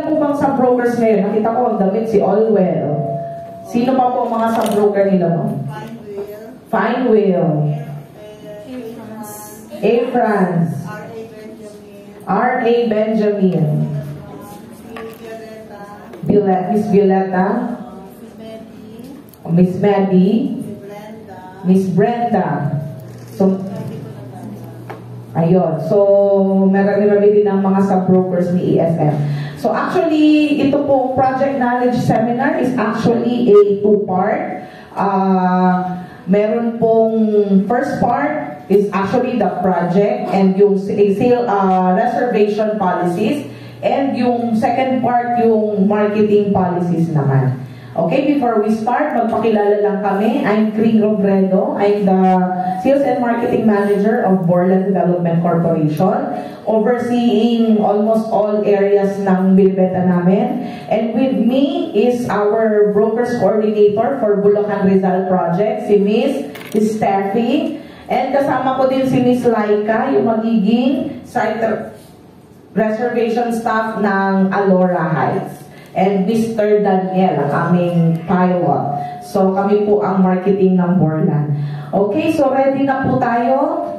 po bang sub-brokers ngayon? Nakita ko ang damit si Allwell. Sino pa po ang mga sub-broker nila mo? Finewheel. A. France. R.A. Benjamin. Miss Violeta. Miss Maddie. Miss Brenda. So, ayun. So, marami-rami din ang mga sub-brokers ni EFM. So, actually, ito pong Project Knowledge Seminar is actually a two-part. Meron pong first part is actually the project and yung sale reservation policies, and yung second part yung marketing policies naman. Okay, before we start, magpakilala lang kami. I'm Kring Robredo. I'm the Sales and Marketing Manager of Borland Development Corporation, overseeing almost all areas ng binibenta namin. And with me is our Brokers Coordinator for Bulacan Rizal Project, si Miss Steffi. And kasama ko din si Miss Laika, yung magiging site reservation staff ng Alora Heights. And Mr. Daniel, ang aming pilot. So, kami po ang marketing ng Borland. Okay, so ready na po tayo?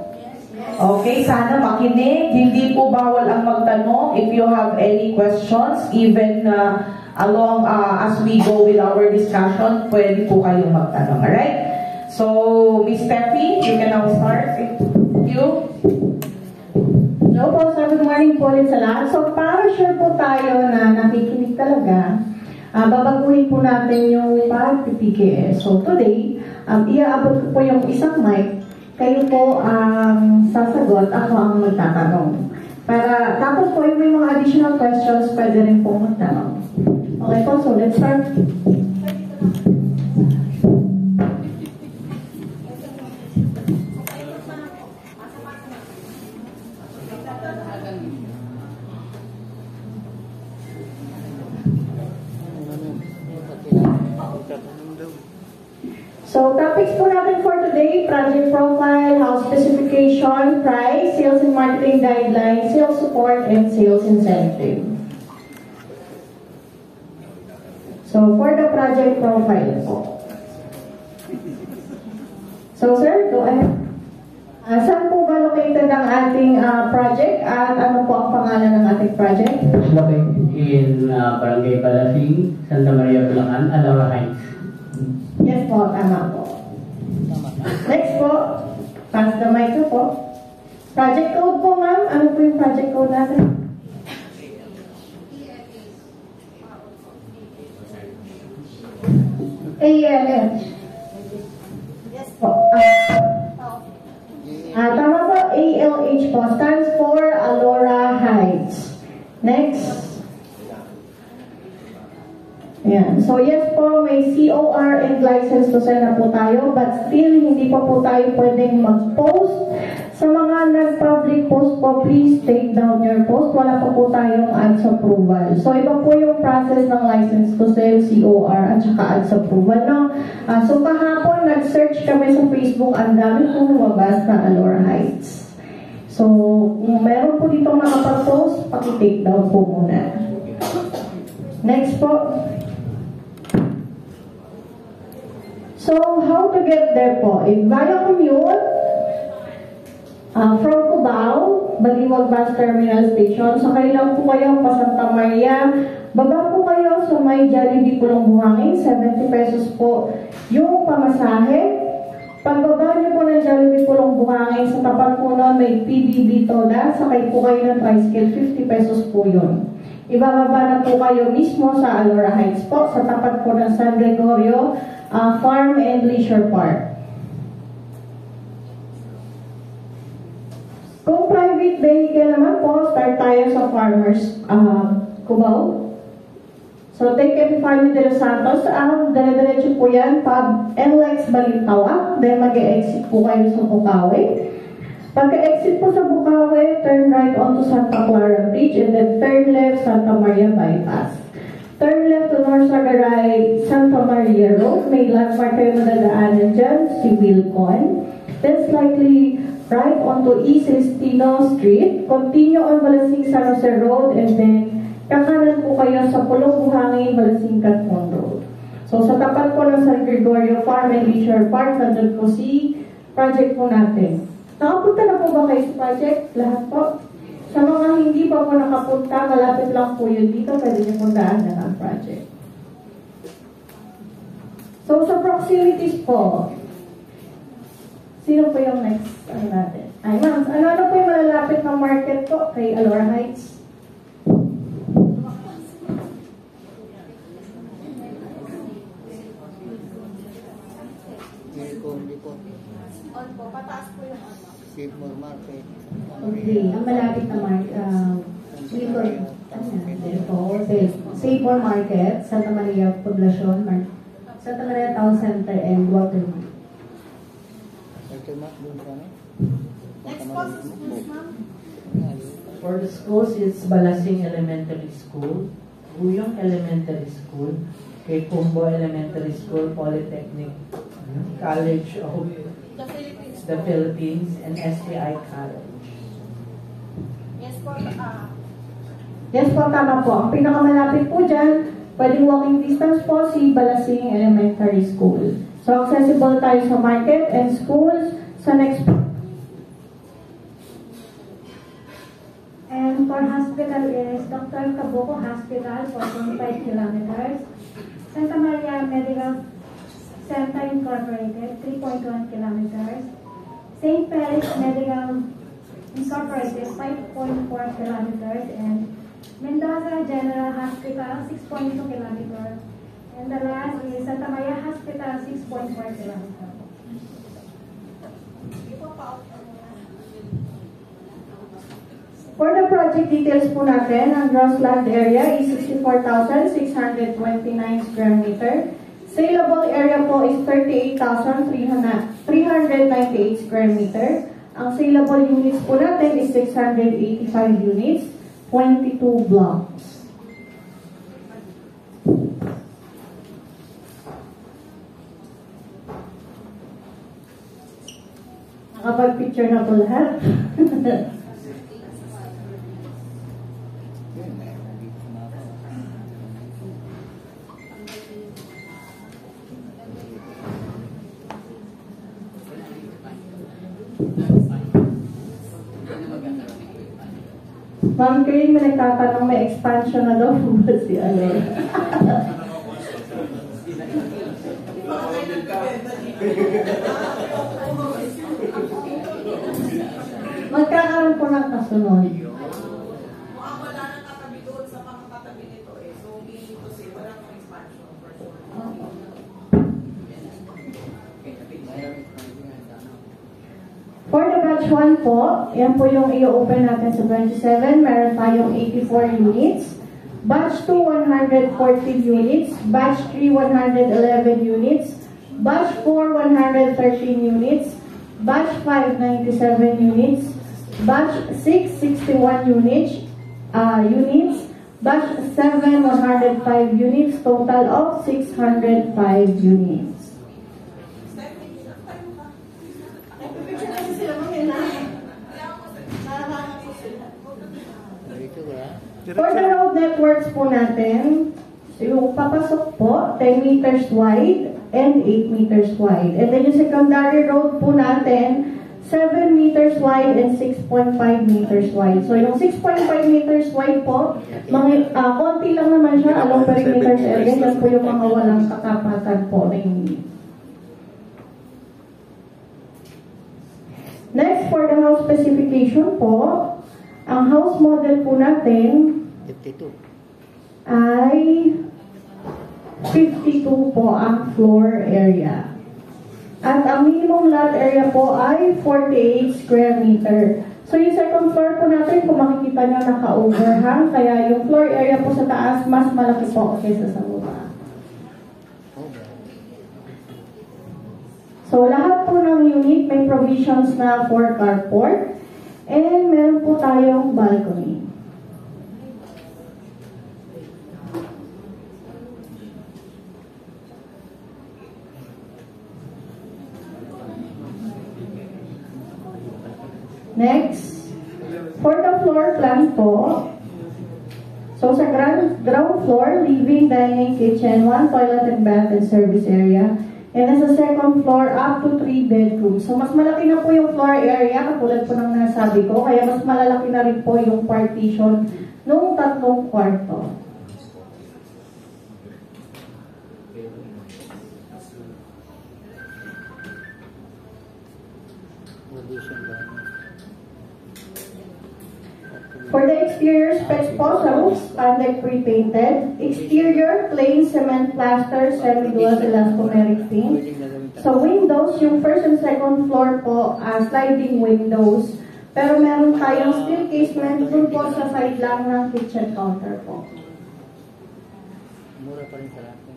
Okay, sana makinig. Hindi po bawal ang magtanong. If you have any questions, even along as we go with our discussion, pwede po kayong magtanong. Alright? So, Miss Steffi, you can now start. Thank you. Hello po, sir. Good morning po ulit sa lahat. So, para sure po tayo na nakikinig talaga, babaguhin po natin yung PKS. So, today, iaabot ko po yung isang mic. Kayo po ang sasagot, ako ang magtatanong. Para, tapos po yung may mga additional questions, pwede rin po magtanong. Okay po, so let's start. So, topics po natin for today, project profile, house specification, price, sales and marketing guidelines, sales support, and sales incentive. So, for the project profile po. So, sir, go ahead. Saan po ba located ang ating project at ano po ang pangalan ng ating project? It's located in Barangay Palasing, Santa Maria, Bulacan, Alora Heights. Yes po, tama po. Next po, pass the mic po. Project code po, ma'am. Ano po yung project code natin? ALH. Yes po. Tama po, ALH po. Stands for Alora Heights. Next. Ayan. So yes po, may COR and license to sell na po tayo, but still hindi pa po tayo pwedeng mag-post. Sa mga nag-public post po, please take down your post. Wala pa po tayong ads approval. So iba po yung process ng license to sell, COR, at saka ads approval. No? So kahapon, nag-search kami sa Facebook, ang dami pong lumabas na Alora Heights. So kung meron po dito nakapag-post, paki-take down po muna. Next po. So, how to get there po? Via commute, from Cubao, Baliwag Bus Terminal Station. So, kailan po kayo pa Santa Maria. Baba po kayo sa may Jollibee Pulong Buhangin, 70 pesos po yung pamasahe. Pagbaba niyo po ng Jollibee Pulong Buhangin, sa tapat po nun may PBB Toda, sakay po kayo ng tricycle, 50 pesos po yun. Ibababa na po kayo mismo sa Alora Heights po, sa tapat po ng San Gregorio Farm and Leisure Park. Kung private vehicle naman po, start tayo sa Farmers Cubao. So, take Epifanio de los Santos. Dire-diretso po yan, Pub NLEX Balintawak. Then, mag-e-exit po kayo sa Bukawi. Pagka-exit po sa Bukawi, turn right onto Santa Clara Bridge and then turn left Santa Maria Bypass. Turn left to North Sagaray, Santa Maria Road. May landmark kayo madadaanan dyan, si Wilcon. Then slightly right onto East Celestino Street. Continue on Malasing San Jose Road and then kakanan po kayo Bangin, Balasing, Catmon Road. So sa tapat po ng San Gregorio Farm and Leisure Park, nandun po si project po natin. Nakapunta na po ba kayo sa project? Lahat po? Sa mga hindi pa po nakapunta, malapit lang po yun dito, pwede niyo pong daanan ang project. So sa proximities po, sino po yung next natin? Ay ma'am, ano po yung malalapit na market po kay Alora Heights? On po, pataas po yung ano. Seymour Market. Okay, ang malapit na Seymour Market, Santa Maria Poblacion, Santa Maria Town Center, and Waterloo. Next po sa schools, ma'am. For the schools, it's Balasing Elementary School, Uyong Elementary School, kay Kumbo Elementary School, Polytechnic College of The Philippines. the Philippines, and STI College. Yes po, Yes po, tama po. Ang pinakamalapit po dyan, pwedeng walking distance po si Balasing Elementary School. So, accessible tayo sa market and schools sa next. And for hospital is Dr. Caboclo Hospital, 4.5 kilometers. Santa Maria Medical Center Incorporated, 3.1 kilometers. St. Paris Medical Incorporated, 5.4 kilometers. And Mendoza General Hospital, 6.2 kilometers. And the last is Santa Maria Hospital, 6.4 kilometers. For the project details po natin, ang gross land area is 64,629 square meter. Saleable area po is 38,398 square meter. Ang saleable units po natin is 685 units, 22 blocks. Nakapag-picture na po lahat. Ma'am Kay, may nagtatanong may expansion na daw po ba si Alora? Magkakaroon po ng kasunod. Mukhang wala nang katabi doon sa mga katabi nito eh. So, meaning to say, wala nang expansion for sure. For the batch 1 po, yan po yung i-open natin sa 27. Meron tayong 84 units. Batch 2, 114 units. Batch 3, 111 units. Batch 4, 113 units. Batch 5, 97 units. Batch 6, 61 units. Batch 7, 105 units. Total of 605 units. For the road networks po natin, yung papasok po, 10 meters wide and 8 meters wide. And then yung secondary road po natin, 7 meters wide and 6.5 meters wide. So yung 6.5 meters wide po, konti lang naman siya along perimeter area. Yan po yung mga walang kakapatan po na hindi. Next, for the house specification po, ang house model po natin 52. ay 52 po ang floor area. At ang minimum lot area po ay 48 square meter. So yung second floor po natin, kung makikita nyo, naka-overhang. Kaya yung floor area po sa taas, mas malaki po kaysa sa baba. So lahat po ng unit may provisions na for carport. And meron po tayong balcony. Next, for the floor plan po, So sa ground floor, living, dining, kitchen, 1 toilet and bath and service area. And sa second floor, up to 3 bedrooms. So mas malaki na po yung floor area, katulad po ng nasabi ko, kaya mas malalaki na rin po yung partition nung 3 kwarto. For the exterior specs po, sa roof, standard pre-painted. Exterior, plain cement plaster, semi-gloss elastomeric paint. Sa windows, yung first and second floor po, sliding windows. Pero meron tayong steel casement dun po sa side lang ng kitchen counter po. Mura pa rin sa akin.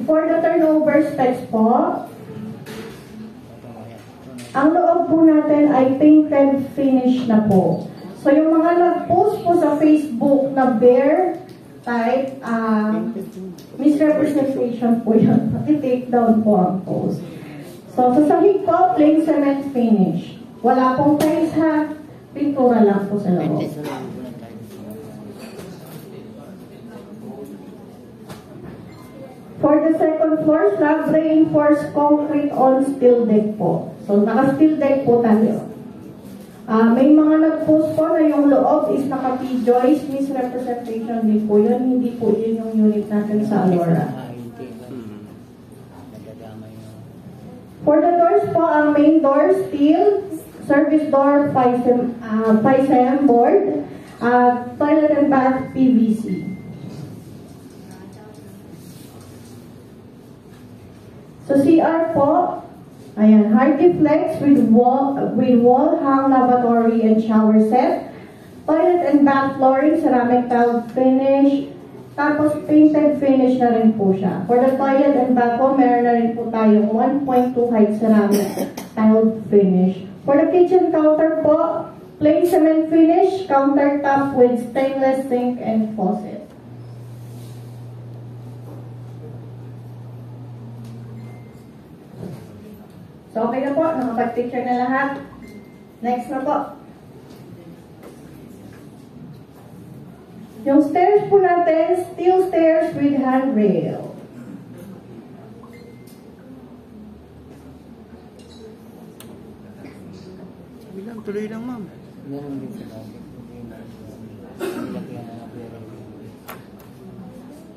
For the turnover specs po, ang loob po natin ay painted finish na po. So yung mga nag-post po sa Facebook na bear type, misrepresentation po yun. I-take down po ang post. So sa sahig po, plain cement finish. Wala pong tiles ha, pintura lang po sa loob. For the second floor, slab reinforced concrete on steel deck po. So naka-steel deck po tayo. May mga nag-post po na yung loob is naka-P-joist, misrepresentation din po yun. Hindi po yun yung unit natin sa Alora. For the doors po, ang main door, steel, service door, FISM board, toilet and bath, PVC. So CR po, ayan, Hardiflex with wall hang lavatory and shower set. Toilet and bath flooring, ceramic tile finish. Tapos painted finish na rin po siya. For the toilet and bath po, meron na rin po tayong 1.2 height ceramic tile finish. For the kitchen counter po, plain cement finish, countertop with stainless sink and faucet. So, okay na po. Nakapag-picture na lahat. Next na po. Yung stairs po natin, steel stairs with handrail. Bilang tuloy lang, ma'am. Meron din sa lagi.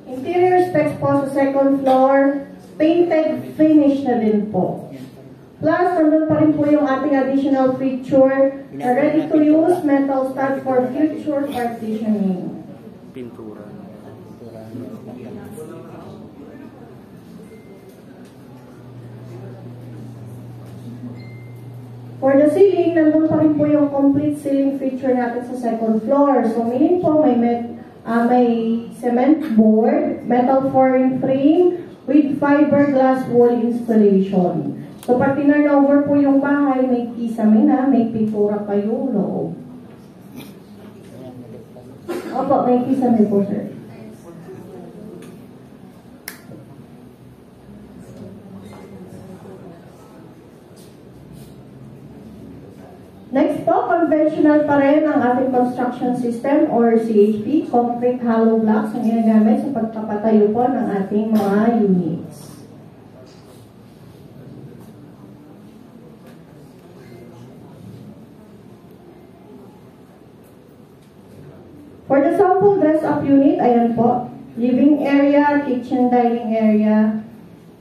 Interior specs po sa second floor, painted finish na din po. Plus, nandun pa rin po yung ating additional feature na ready-to-use metal stud for future partitioning. Pintura. For the ceiling, nandun pa rin po yung complete ceiling feature natin sa second floor. So, meaning po may cement board, metal flooring frame with fiberglass wall installation. So, pag tinurnover po yung bahay, may kisame na, may pintura pa yung loob. Opo, may kisame po, sir. Next po, conventional pa rin ang ating construction system or CHP, concrete hollow blocks ang ginagamit sa pagpapatayo po ng ating mga units. For the sample dress-up unit, ayan po, living area, kitchen, dining area,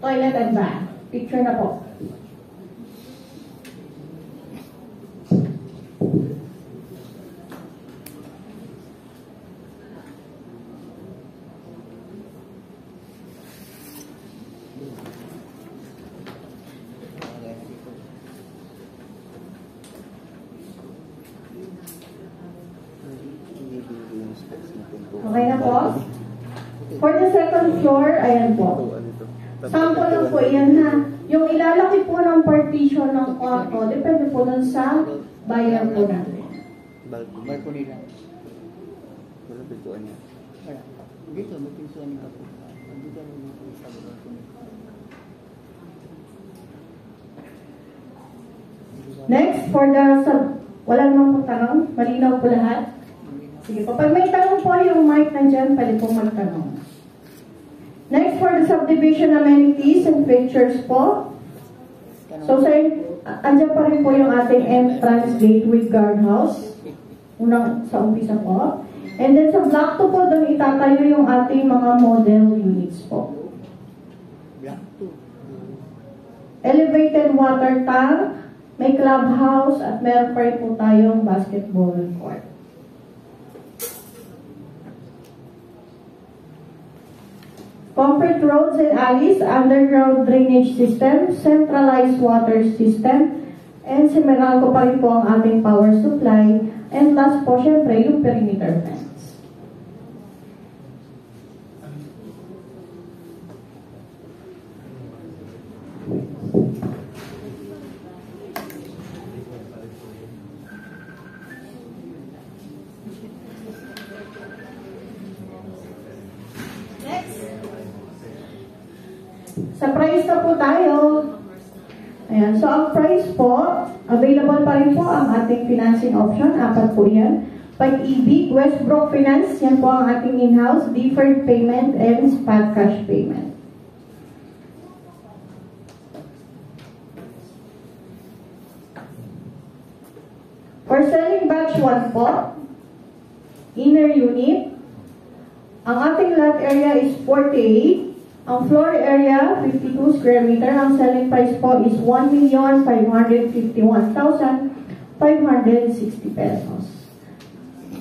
toilet and bath. Picture na po. Okay na po? For the second floor, ayan po. Sample lang po yan ha. Yung ilalaki po ng partition ng kwarto, depende po dun sa buyer po natin. Balcony lang. Wala pintuan niya. Wala. Dito, may pintuan niya po. Dito, may pintuan sa balcony. Next, for the wala namang pong tanong, malinaw po lahat. Sige po, pag may tanong po yung mic nandyan, pwede pong magtanong. Next, for the subdivision amenities and pictures po. So, sir, andyan pa rin po yung ating entrance gate with guardhouse. Unang sa umpisa po. And then sa block 2 po, doon itatayo yung ating mga model units po. Black 2. Elevated water tank, may clubhouse, at meron pa rin po tayong basketball court. Concrete roads and alleys, underground drainage system, centralized water system, and Semeralco pa rin po ang ating power supply. And last po, syempre, yung perimeter fence. Sa price na po tayo. Ayan. So, ang price po, available pa rin po ang ating financing option. 4 po yan. Pag-ibig, Westbrook Finance, yan po ang ating in-house, deferred payment, and spot cash payment. For selling batch 1 po, inner unit, ang ating lot area is 48. Ang floor area, 52 square meter. Ang selling price po is 1,551,560 pesos.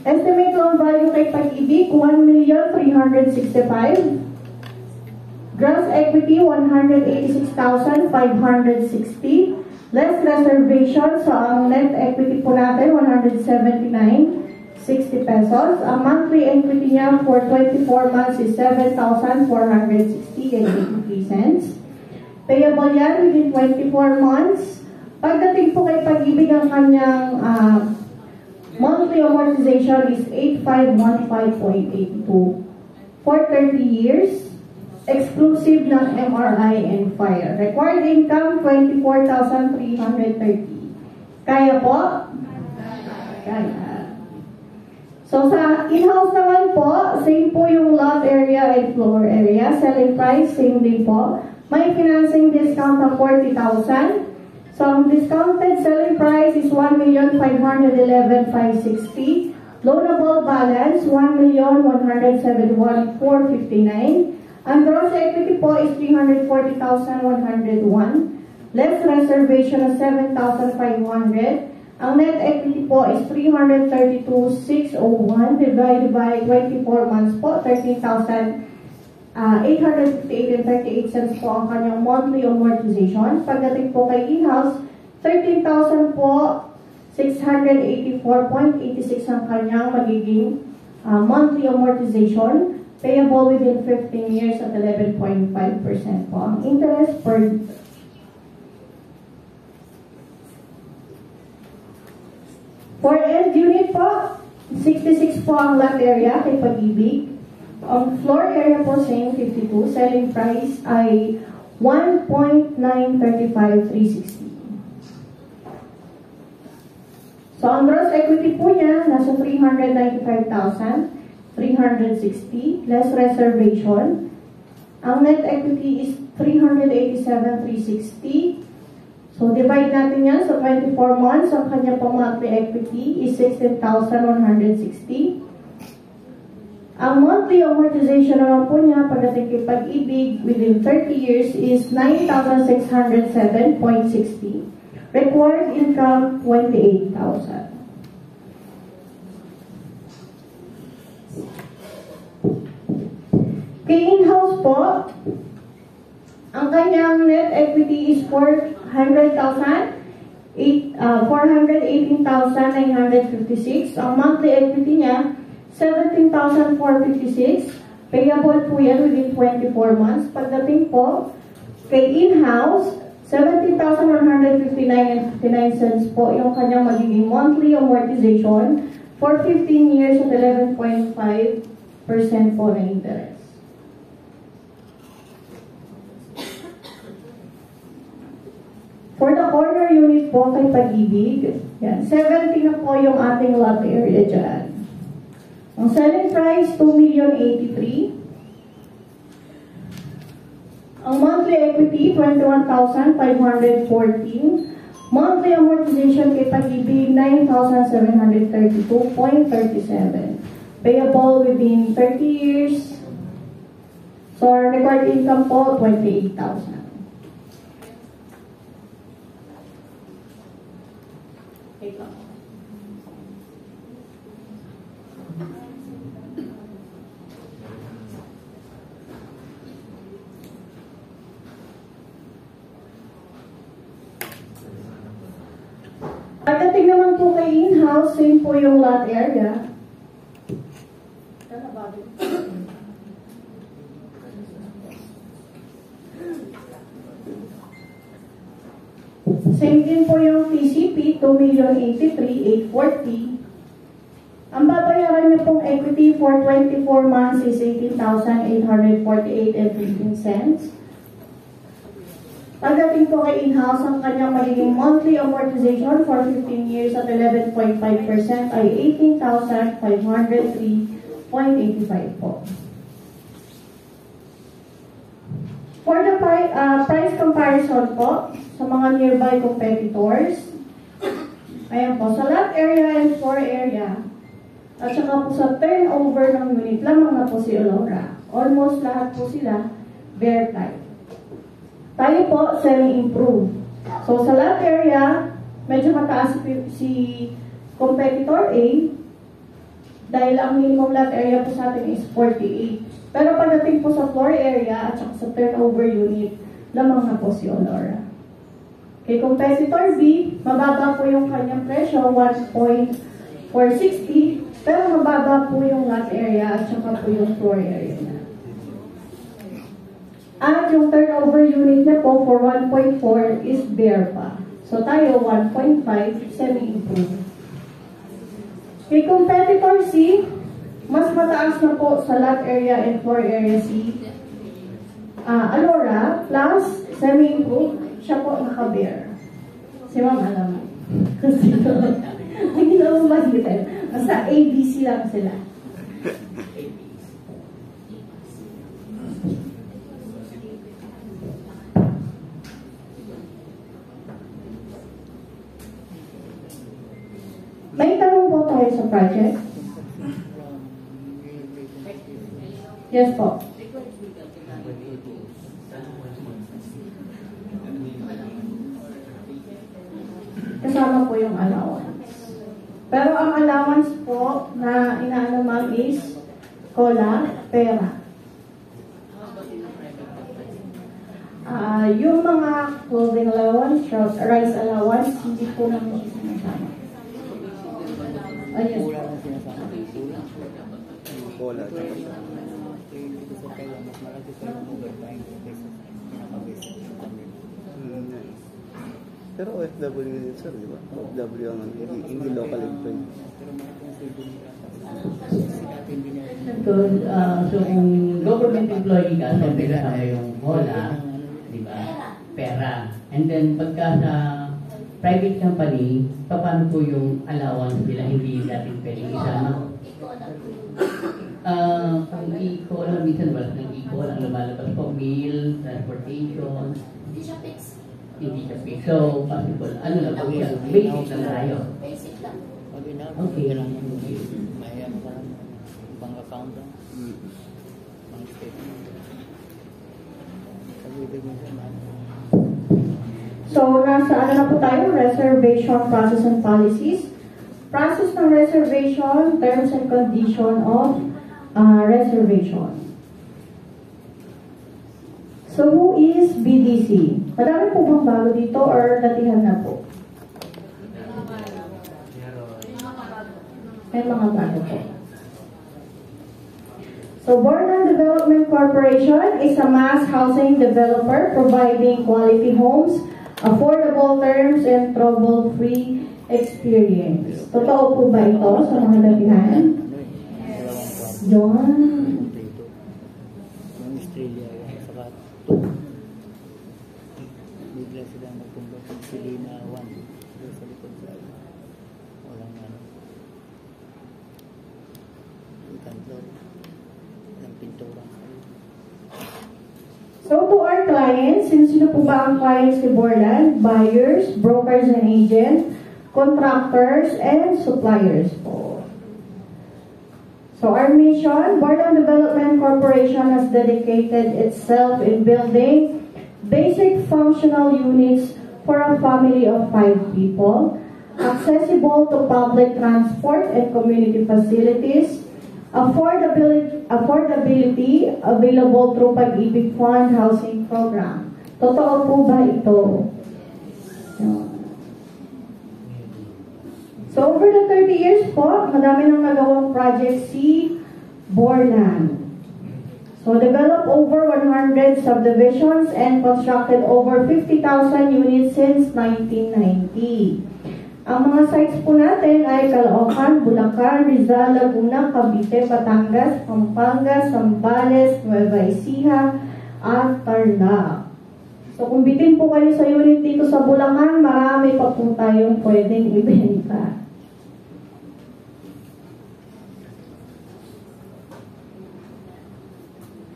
Estimate loan value kay Pag-ibig, 1,365,000. Gross equity, 186,560. Less reservation. So, ang net equity po natin, 179,60 pesos. Ang monthly equity niya for 24 months is 7,460.83 cents. Payable yan within 24 months. Pagdating po kay Pag-ibig, ang kanyang monthly amortization is 8,515.82 for 30 years, exclusive ng MRI and fire. Required income, 24,330. Kaya po? Kaya. So, sa in-house naman po, same po yung lot area and floor area. Selling price, same din po. May financing discount ng 40,000. So, ang discounted selling price is 1,511,560. Loanable balance, 1,171,459. Ang gross equity po is 340,101. Less reservation of 7,500. Ang net equity po is 332,601 divided by 24 months po, 13,858.38 cents po ang kanyang monthly amortization. Pagdating po kay in-house, 13,000 po, 684.86 ang kanyang magiging monthly amortization, payable within 15 years at 11.5% po ang interest per year. For end unit po, 66 po ang lot area kay Pag-ibig. Ang floor area po same, 52. Selling price ay 1,935,360. So, ang gross equity po niya, nasa 395,360, less reservation. Ang net equity is 387,360. So, divide natin yan sa 24 months. Ang kanya pong monthly equity is 16,160. Ang monthly amortization naman po niya pagdating kay Pag-ibig within 30 years is 9,607.60. Required income, 28,000. Kay in-house po, ang kanyang net equity is 418,956. Ang monthly equity niya, 17,456. Payable po yan within 24 months. Pagdating po, kay in-house, 17,159.59 cents po yung kanyang magiging monthly amortization for 15 years at 11.5% po na interest. For the corner unit po kay Pag-ibig, yan, 70 na po yung ating lot area dyan. Ang selling price, 2,083,000. Ang monthly equity, 21,514. Monthly amortization kay Pag-ibig, 9,732.37. Payable within 30 years. So, our record income po, 28,000. Wait lang. Pagdating naman po kay in-house, same po yung lot area. Same din po yung TCP, 2,083,840. Ang babayaran niyo pong equity for 24 months is 18,848.15 Pagdating po kay in-house, ang kanyang magiging monthly amortization for 15 years at 11.5% ay 18,503.85 po. For the price comparison po, sa mga nearby competitors, ayan po, sa lot area and floor area, at saka po sa turnover ng unit, lamang na po si Aurora. Almost lahat po sila bare type. Tayo po, semi-improve. So, sa lot area, medyo mataas si competitor A, dahil ang minimum lot area po sa atin is 48. Pero pagdating po sa floor area at saka sa turnover unit, lamang na po si Aurora. Kay competitor B, mababa po yung kanyang presyo, 1.460, pero mababa po yung lot area at saka po yung floor area na. At yung turnover unit niya po for 1.4 is bare pa. So tayo 1.5 semi-improved. Kay competitor C, mas mataas na po sa lot area and floor area C. Aurora plus semi-improved, siya po naka-bare. Si Ma'am alam mo. Kasi hindi na mo mahitin. Basta ABC lang sila. May tanong po tayo sa project? Yes po. Kasama po yung allowance. Pero ang allowance po na inaano ma'am is cola, pera. Yung mga clothing allowance, rice allowance, hindi po namin sinasama. Yes. Kulang ang sinasama. Kulang. Cola. Hindi ko sa kaya mas malaki sa yung overtime kaysa sa pinaka-base. Pero OFW din sir, di ba? OFW ang hindi local employee. Pero malaki ang saving nila. Sinatin din niya. So kung government employee ka, siyempre kasama yung bola, di ba? Pera. And then pagka sa private company, paano po yung allowance nila, hindi natin pwedeng isama? Kung eco lang, minsan wala ng eco, lang lumalabas po, meal, transportation. Hindi siya fix. Hindi siya fix. So, possible. Ano lang po siya? Basic lang tayo. Basic lang. Okay. Mayan pa pang-account lang. Pang-statement. Pag-ibig mo siya na. So, nasa ano na po tayo? Reservation process and policies. Process ng reservation, terms and condition of reservation. So, who is BDC? Madami po bang bago dito or datihan na po? May mga bago po. So, Bornan Development Corporation is a mass housing developer providing quality homes, affordable terms, and trouble-free experience. Totoo po ba ito sa mga datihan? Yun. Yung Australia, yung saka bigla sila magpunta sa Silina 1 doon sa likod sa walang ano second floor. Yung pintura. So to our clients, sino po ba ang clients ni Borland? Buyers, brokers and agents, contractors, and suppliers po. So our mission, Borland Development Corporation has dedicated itself in building basic functional units for a family of 5 people, accessible to public transport and community facilities, affordability available through Pag-ibig Fund Housing Program. Totoo po ba ito? So over the 30 years po, madami nang nagawang project si Borland. So developed over 100 subdivisions and constructed over 50,000 units since 1990. Ang mga sites po natin ay Caloocan, Bulacan, Rizal, Laguna, Cavite, Batangas, Pampanga, Zambales, Nueva Ecija, at Tarlac. So kung bitin po kayo sa unit dito sa Bulacan, marami pa po tayong pwedeng ibenta.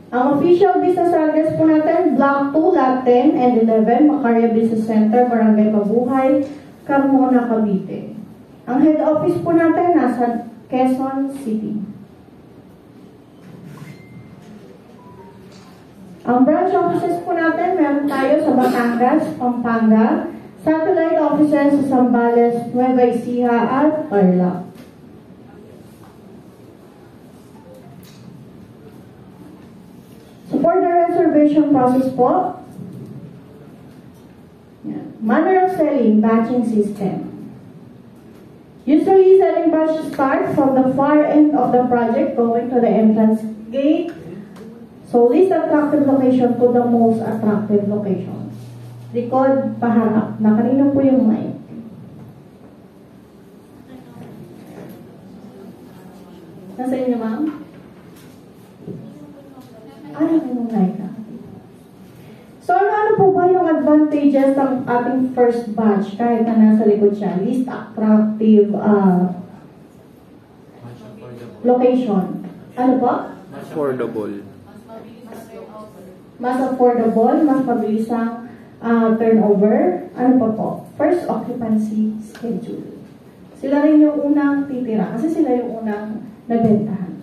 Ang official business address po natin, Block 2, Lot 10 and 11, Macaria Business Center, Barangay Mabuhay, Carmona, Cavite. Ang head office po natin nasa Quezon City. Ang branch offices po natin, meron tayo sa Batangas, Pampanga, satellite offices sa Zambales, Nueva Ecija at Tarlac. So for the reservation process po, manner of selling, batching system. Usually, selling batch starts from the far end of the project going to the entrance gate. So, least attractive location to the most attractive location. Likod, paharap. Na kanino po yung mic? Nasa inyo, ma'am? Ay, yung mic na. So, ano po ba yung advantages ng ating first batch kahit na nasa likod siya? Least attractive location. Ano po? Affordable. Mas affordable, mas mabilis ang turnover. Ano pa po? First occupancy schedule. Sila rin yung unang titira kasi sila yung unang nabentahan.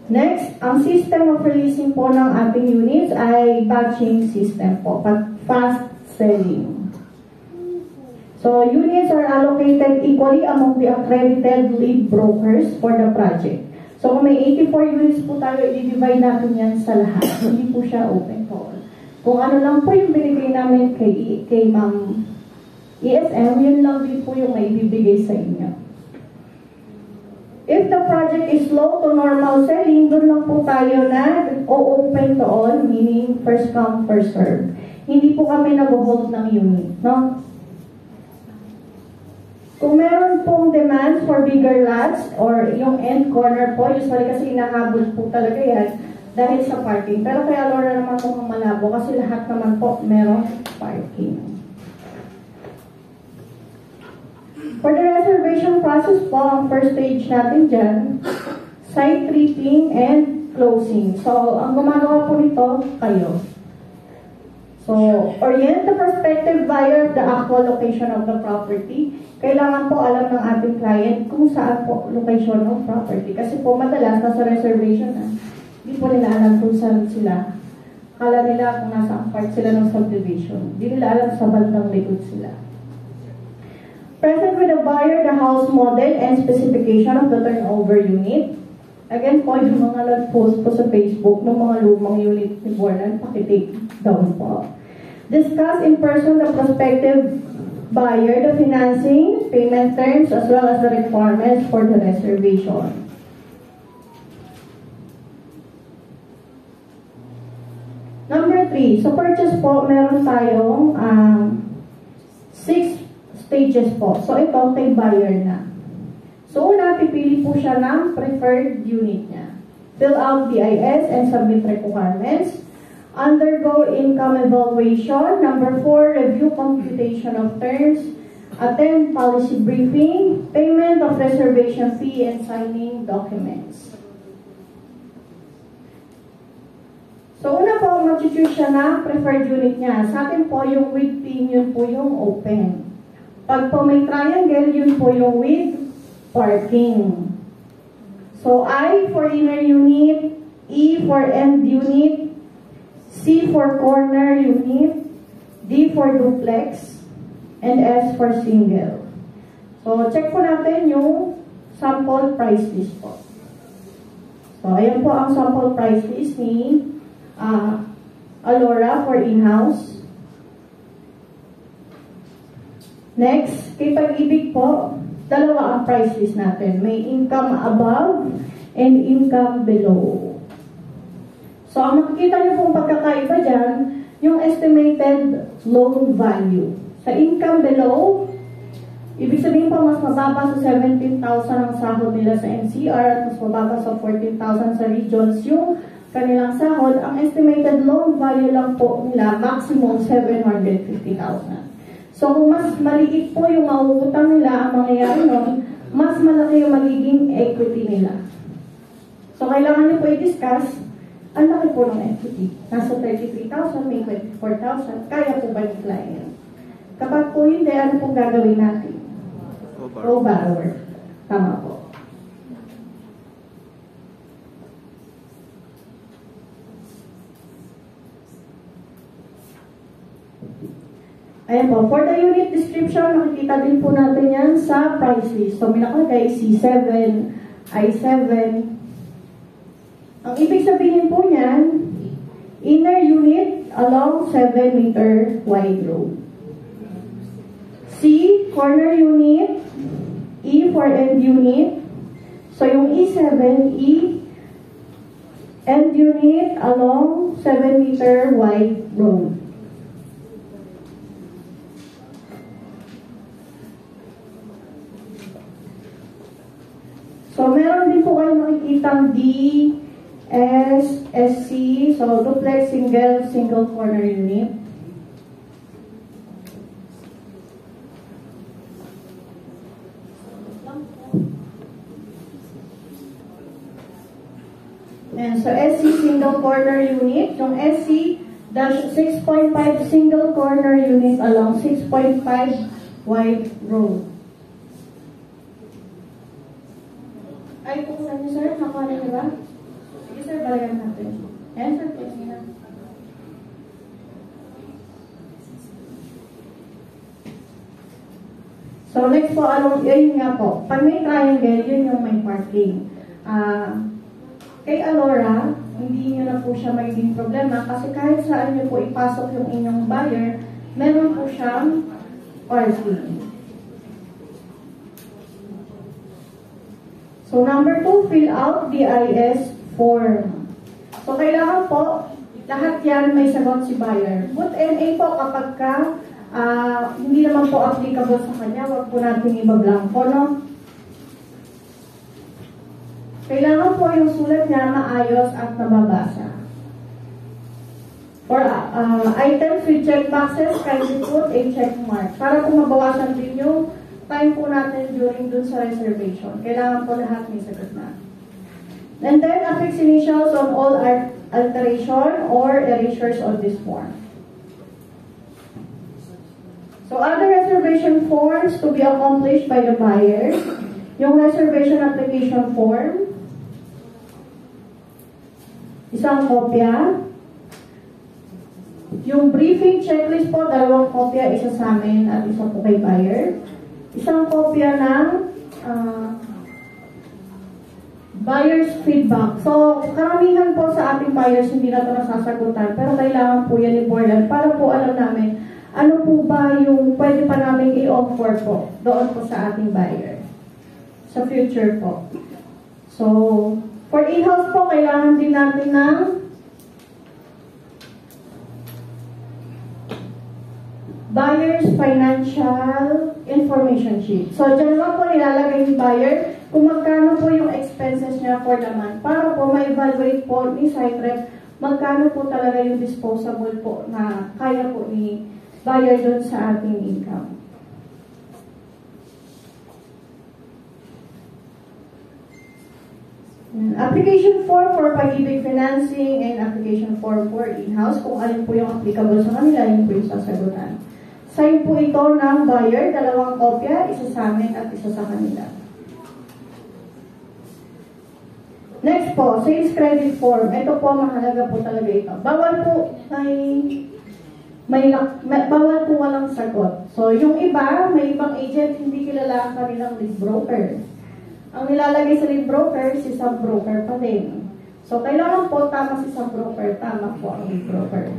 Next, ang system of releasing po ng ating units ay batching system po, fast selling. So, units are allocated equally among the accredited lead brokers for the project. So, kung may 84 units po tayo, i-divide natin yan sa lahat. Hindi po siya open to all. Kung ano lang po yung binigay namin kay Ma'am ESM, yun lang din po yung maibibigay sa inyo. If the project is low to normal selling, doon lang po tayo na open to all, meaning first come, first serve. Hindi po kami nag-hold ng unit, no? Kung meron pong demands for bigger lots or yung end corner po, usually kasi inahabol po talaga yan dahil sa parking. Pero kaya Laura naman po ang malabo kasi lahat naman po meron parking. For the reservation process po, ang first stage natin dyan, site tripping and closing. So, ang gumagawa po nito, kayo. So, orient the prospective buyer of the actual location of the property. Kailangan po alam ng ating client kung saan po location ng property. Kasi po madalas nasa reservation na, hindi po nila alam kung saan sila. Kala nila kung nasa part sila ng subdivision. Hindi nila alam sa bandang likod sila. Present with the buyer, the house model and specification of the turnover unit. Again po, yung mga nag-post po sa Facebook ng mga lumang unit ni Borland, pakitake down po. Discuss in person the prospective buyer, the financing, payment terms, as well as the requirements for the reservation. Number 3, sa purchase po, meron tayong 6 stages po. So, ito kay buyer na. So, una, pipili po siya ng preferred unit niya. Fill out BIS and submit requirements. Undergo income evaluation. Number 4, review computation of terms. attend policy briefing, payment of reservation fee, and signing documents. So, una po, mag-choose siya na preferred unit niya. Sa atin po, yung with pin, yun po yung open. Pag po may triangle, yun po yung with parking. So, I for inner unit, E for end unit, C for corner unit, D for duplex, and S for single. So, check po natin yung sample price list po. So, ayan po ang sample price list ni Alora for in-house. Next, kay Pag-ibig po, dalawa ang price list natin. May income above and income below. So, ang makikita niyo pong pagkakaiba dyan, yung estimated loan value. Sa income below, ibig sabihin po mas mababa sa 17,000 ang sahod nila sa NCR at mas mababa sa 14,000 sa regions yung kanilang sahod. Ang estimated loan value lang po nila, maximum 750,000. So, kung mas maliit po yung mauutang nila, ang mangyayari nun, mas malaki yung magiging equity nila. So, kailangan niyo po i-discuss, ang laki po ng equity. Nasa 33,000, may 24,000. Kaya po ba ni client? Kapag po hindi, ano pong gagawin natin? Go borrower. Tama po. Ayan po. For the unit description, makikita din po natin yan sa price list. So, may nakalagay C7, I7. Ang ibig sabihin po niyan, inner unit along 7 meter wide road. C, corner unit. E for end unit. So, yung E7, E, end unit along 7 meter wide road. So, meron din po kayo makikitang D, S, SC, so duplex, single corner unit. And so, SC, single corner unit. Yung SC, dash 6.5 single corner unit along 6.5 wide road. Ay, kung ano, sir, nakuha niyo ba? Sige, sir, balayan natin. Yan, sir, please. So, next po, yun nga po. Pag may triangle, yun yung may parking. Kay Alora, hindi nyo na po siya magiging problema kasi kahit saan nyo po ipasok yung inyong buyer, meron po siyang parking. So, number 2, fill out BIS form. So, kailangan po, lahat yan may sagot si buyer. Put NA po kapag ka, hindi naman po applicable sa kanya, wag po natin iba-blanco, no? Kailangan po yung sulat niya maayos at nababasa. For items with check boxes, kindly put a check mark. Para po mabawasan din yung time po natin during dun sa reservation. Kailangan po lahat may sagot na. And then, affix initials on all alteration or erasures on this form. So, other reservation forms to be accomplished by the buyer. Yung reservation application form, isang kopya. Yung briefing checklist po, 2 kopya, isa sa amin at isa po kay buyer. Isang kopya ng buyer's feedback. So, karamihan po sa ating buyers hindi na ito nasasagutan, pero kailangan po yan important para po alam namin ano po ba yung pwede pa namin i-offer po doon po sa ating buyer sa future po. So, for in-house po, kailangan din natin ng buyer's financial information sheet. So, dyan lang po nilalagay ni buyer kung magkano po yung expenses niya for the month para po ma-evaluate po ni SiteRep magkano po talaga yung disposable po na kaya po ni buyer doon sa ating income. Application form for Pag-ibig financing and application form for in-house. Kung alin po yung applicable sa kanila, yun po yung sasagutan. Sign po ito ng buyer, 2 kopya, isa sa amin at isa sa kanila. Next po, sales credit form. Ito po, mahalaga po talaga ito. Bawal po bawal po walang sagot. So, yung iba, may ibang agent, hindi kilala ang kanilang lead broker. Ang nilalagay sa lead broker, si sub-broker pa din. So, kailangan po tama si sub-broker, tama po ang lead broker.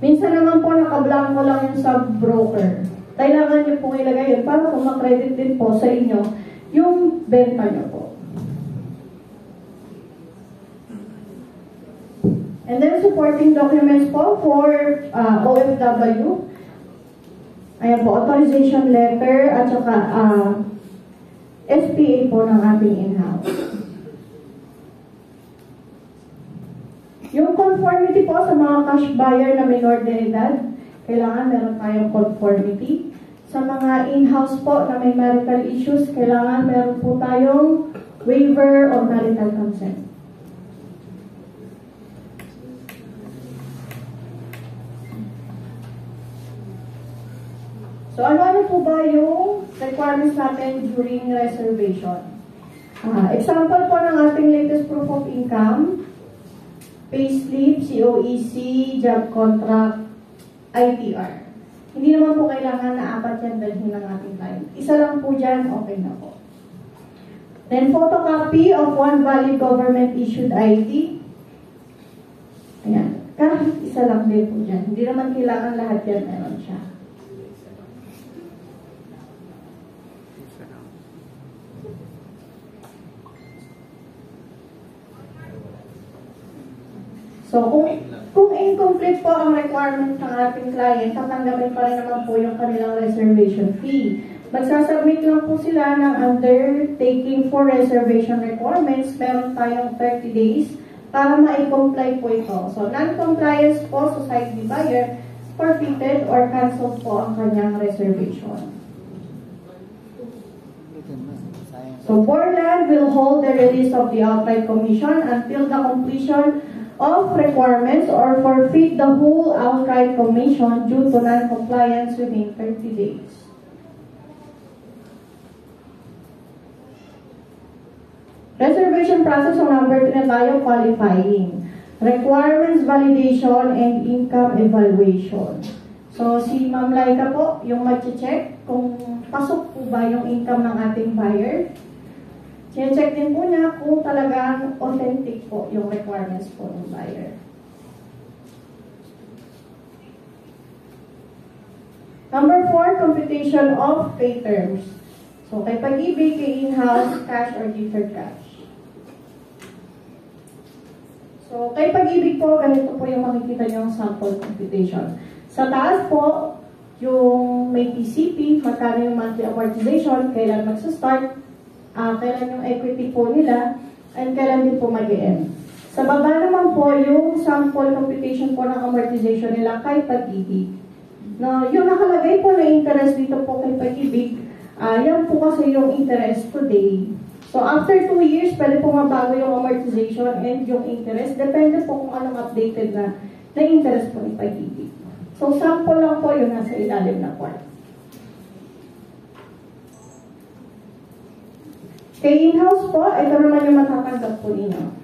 Minsan naman po, nakablanko lang yung sub-broker. Kailangan nyo pong ilagay yun para kung makredit din po sa inyo yung benta nyo po. And then, supporting documents po for OFW. Ayan po, authorization letter at saka SPA po ng ating in-house. Yung conformity po sa mga cash buyer na minor de edad, kailangan meron tayong conformity. Sa mga in-house po na may marital issues, kailangan meron po tayong waiver of marital consent. So, ano po ba yung requirements natin during reservation? Example po ng ating latest proof of income, payslip, COEC, job contract, ITR. Hindi naman po kailangan na 4 yan dalhin ng ating client. Isa lang po dyan, okay na po. Then, photocopy of 1 valid government-issued ID. Ayan. Kahit isa lang din po dyan. Hindi naman kailangan lahat yan meron siya. So, kung incomplete po ang requirement ng ating client, tatanggapin pa rin naman po yung kanilang reservation fee. Magsasubmit lang po sila ng undertaking for reservation requirements. Meron tayong 30 days para ma-comply po ito. So, non-compliance po, society buyer, forfeited or canceled po ang kanyang reservation. So, Borland will hold the release of the outright commission until the completion of requirements or forfeit the whole outright commission due to non-compliance within 30 days. Reservation process on number 3 na tayo, qualifying. Requirements validation and income evaluation. So, si Ma'am Laika po, yung mag-check kung pasok po ba yung income ng ating buyer. Check din po niya kung talagang authentic po yung requirements po ng buyer. Number 4, computation of pay terms. So, kay Pag-ibig, kay in-house, cash or deferred cash. So, kay Pag-ibig po, ganito po yung makikita niyo ang sample computation. Sa taas po, yung may PCP, magkano yung monthly amortization, kailan magsa-start, kailan yung equity po nila, and kailan din po mag-end. Sa baba naman po, yung sample computation po ng amortization nila kay Pag-ibig. No, yung nakalagay po na interest dito po kay Pag-ibig, yan po kasi yung interest today. So, after 2 years, pwede po mabago yung amortization and yung interest. Depende po kung anong updated na interest po ni Pag-ibig. So, sample lang po yung nasa ilalim na part. Kay in-house po, ito naman yung matatanggap po ninyo.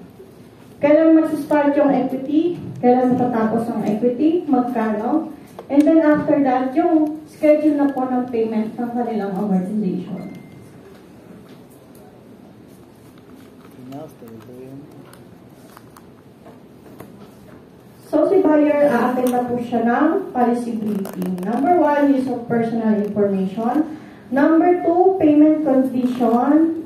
Kailan mag-start yung equity, kailan matatapos ang equity, magkano, and then after that, yung schedule na po ng payment ng kanilang amortization. So, si buyer, a-attend na po siya ng policy briefing. Number 1, use of personal information. Number 2, payment condition.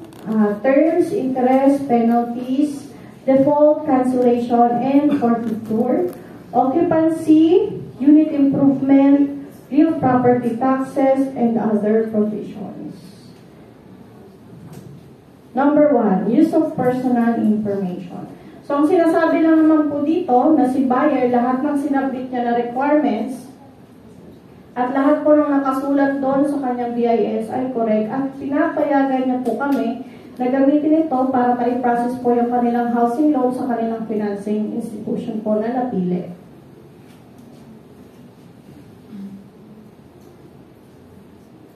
Terms, interest, penalties, default, cancellation, and forfeiture, occupancy, unit improvement, real property taxes, and other provisions. Number 1, use of personal information. So, ang sinasabi lang naman po dito na si buyer, lahat ng sinabit niya na requirements at lahat po ng nakasulat doon sa kanyang BIS ay correct at pinapayagan niya po kami na gamitin ito para ma-process po yung kanilang housing loan sa kanilang financing institution po na napili.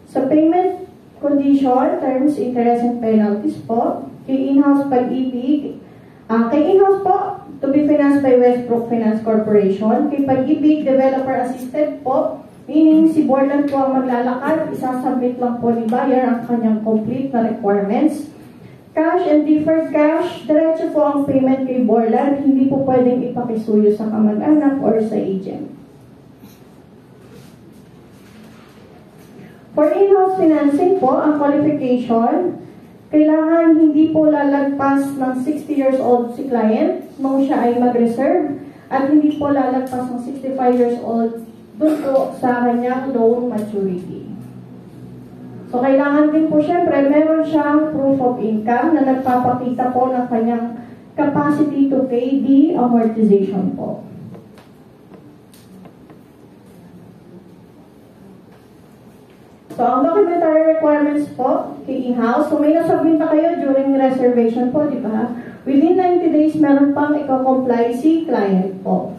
Sa payment condition, terms, interest, and penalties po, kay in-house Pag-ibig, kay in-house po, to be financed by Westbrook Finance Corporation. Kay Pag-ibig, developer assisted po, meaning si Borland po ang maglalakad, isasubmit lang po ni buyer ang kanyang complete na requirements. Cash and deferred cash, diretso po ang payment kay Borland, hindi po pwedeng ipakisuyo sa kamag-anak or sa agent. For in-house financing po, ang qualification, kailangan hindi po lalagpas ng 60 years old si client nung siya ay mag-reserve at hindi po lalagpas ng 65 years old dun po sa kanyang loan maturity. So, kailangan din po syempre, meron siyang proof of income na nagpapakita po ng kanyang capacity to pay the amortization po. So, ang documentary requirements po, kay in-house, so may nasubmit na kayo during reservation po, di ba? Within 90 days, meron pang ikakomply si client po.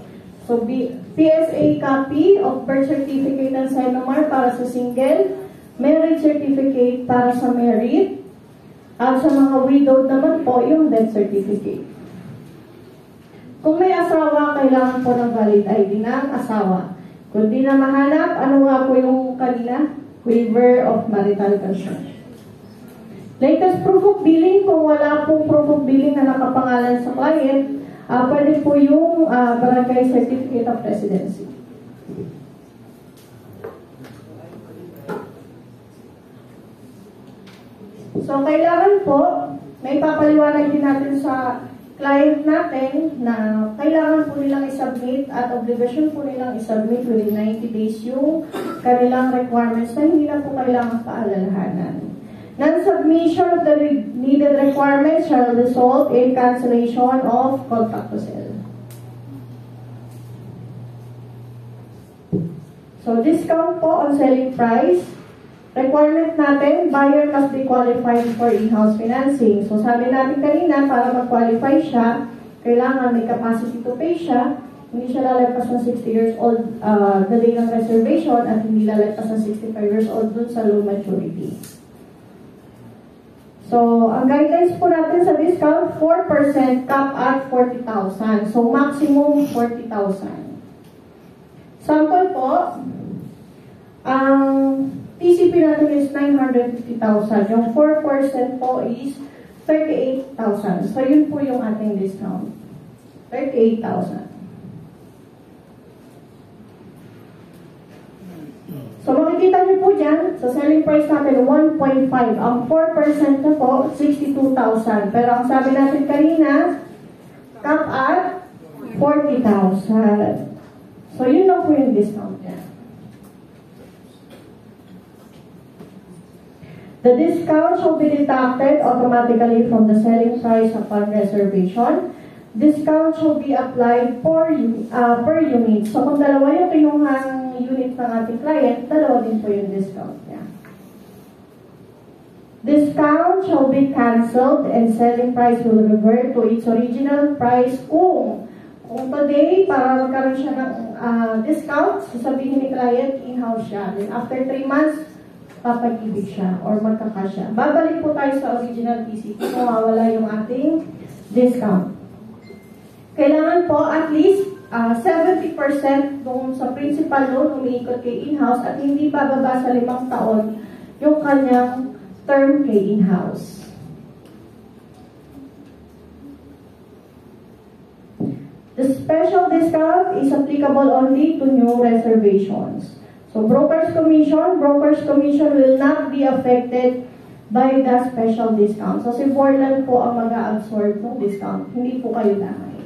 So, PSA copy of birth certificate and SINOMAR para sa single, marriage certificate para sa married, at sa mga widowed naman po, yung death certificate. Kung may asawa, kailangan po ng valid ID ng asawa. Kung di na mahanap, ano nga po yung kanina? Waiver of marital consent. Latest proof of billing, kung wala pong proof of billing na nakapangalan sa client, pwede po yung barangay certificate of residency. So, kailangan po, may papaliwanag din natin sa client natin na kailangan po nilang isubmit at obligasyon po nilang isubmit within 90 days yung kanilang requirements na hindi na po kailangan paalalahanan. Non-submission of the needed requirements shall result in cancellation of contract to sell. So, discount po on selling price. Requirement natin, buyer must be qualified for in-house financing. So, sabi natin kanina, para mag-qualify siya, kailangan may capacity to pay siya. Hindi siya lalagpas ng 60 years old the day ng reservation at hindi lalagpas ng 65 years old dun sa loan maturity. So, ang guidelines po natin sa discount, 4% cap at 40,000. So, maximum 40,000. Sample po, ang TCP natin is 950,000. Yung 4% po is 38,000. So, yun po yung ating discount. 38,000. So, makikita niyo po dyan, sa selling price natin, 1.5. Ang 4% na po, 62,000. Pero ang sabi natin kanina, cap at 40,000. So, yun na po yung discount niya. The discount shall be deducted automatically from the selling price upon reservation. Discount shall be applied per unit. So, kung dalawa yung kinuhang unit ng ating client, dalawa din po yung discount niya. Discount shall be cancelled and selling price will revert to its original price kung today, para magkaroon siya ng discount, sasabihin ni client, in-house siya. Then after 3 months, papag-ibig siya or magkakasya. Babalik po tayo sa original PCP kung mawala yung ating discount. Kailangan po at least 70% dun sa principal loan umiikot kay in-house at hindi bababa sa 5 taon yung kanyang term kay in-house. The special discount is applicable only to new reservations. So, broker's commission will not be affected by the special discount. So, si Borland po ang mag-a-absorb ng discount. Hindi po kayo damay.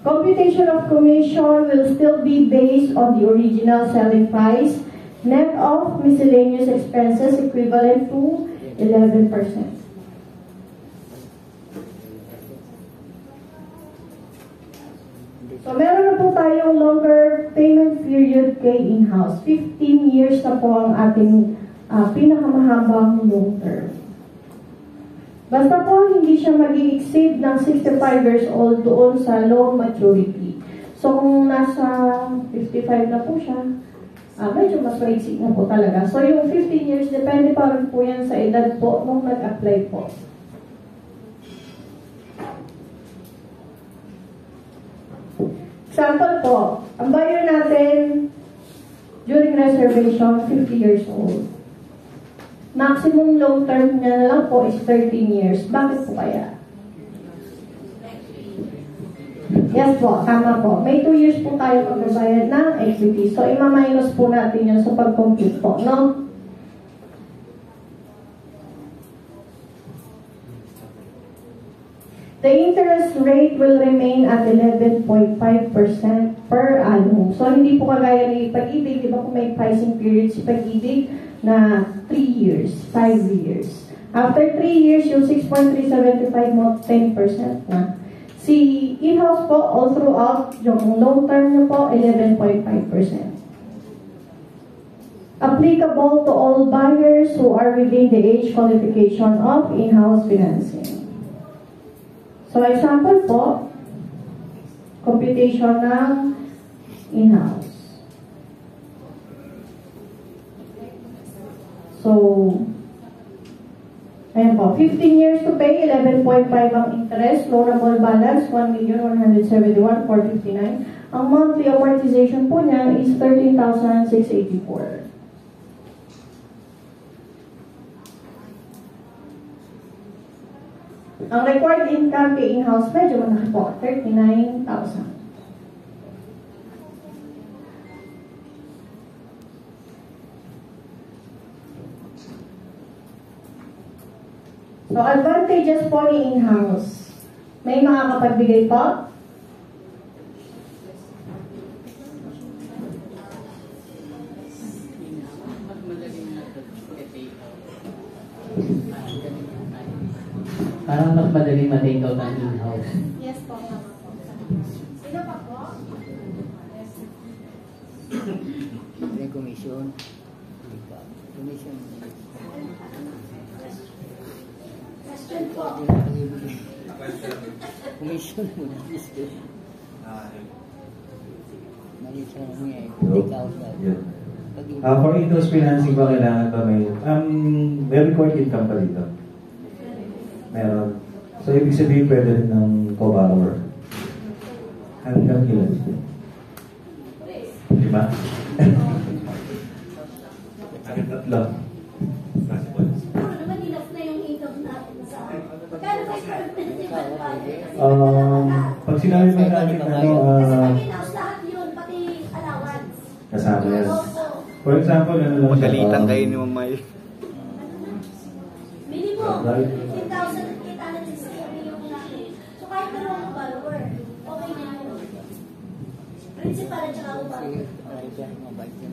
Computation of commission will still be based on the original selling price, net of miscellaneous expenses equivalent to 11%. So, meron na po tayong longer payment period kay in-house. 15 years na po ang ating pinakamahabang long term. Basta po hindi siya mag-i-exceed ng 65 years old doon sa loan maturity. So kung nasa 55 na po siya, medyo mas maiksi na po talaga. So yung 15 years, depende pa rin po yan sa edad po nung nag-apply po. Example po, ang buyer natin during reservation, 50 years old. Maximum long term niya na lang po is 13 years. Bakit po kaya? Yes po, tama po. May 2 years po tayo magbabayad ng equity. So, ima-minus po natin yun sa pag-compute po, no? The interest rate will remain at 11.5% per annum. So, hindi po kagaya ni Pag-ibig. Di ba kung may pricing period si Pag-ibig na 3 years, 5 years. After 3 years, yung 6.375 mo, 10% na. Si in-house po, all throughout, yung long term nyo po, 11.5%. Applicable to all buyers who are within the age qualification of in-house financing. So, example po, computation ng in-house. So, ayan po, 15 years to pay, 11.5 ang interest, loanable balance, 1,171,459. Ang monthly amortization po niya is 13,684. Ang required income kay in-house, medyo malaki po, 39,000. So, advantages po ni in-house. May makakapagbigay po? Parang mas madali ma-take out ang in-house. Yes po, tama po. Sino pa po? May commission. Commission. Question po. Commission mo na. Maliit sa mga take out daw. For in-house financing ba kailangan ba may required income pa dito? Meron. So, ibig sabihin pwede rin ng co-borrower. Hanggang ilan? Diba? Hanggang tatlo. Puro naman enough na yung income natin sa kaya ba pag sinabi mo natin kasi pag in-house lahat yun, pati allowance. kasama yan. For example, ano lang Magalitan kayo ni Mamay. Minimum, 15,860 yung natin. So kahit dalawang borrower, okay na yun. Principal at saka ang borrower.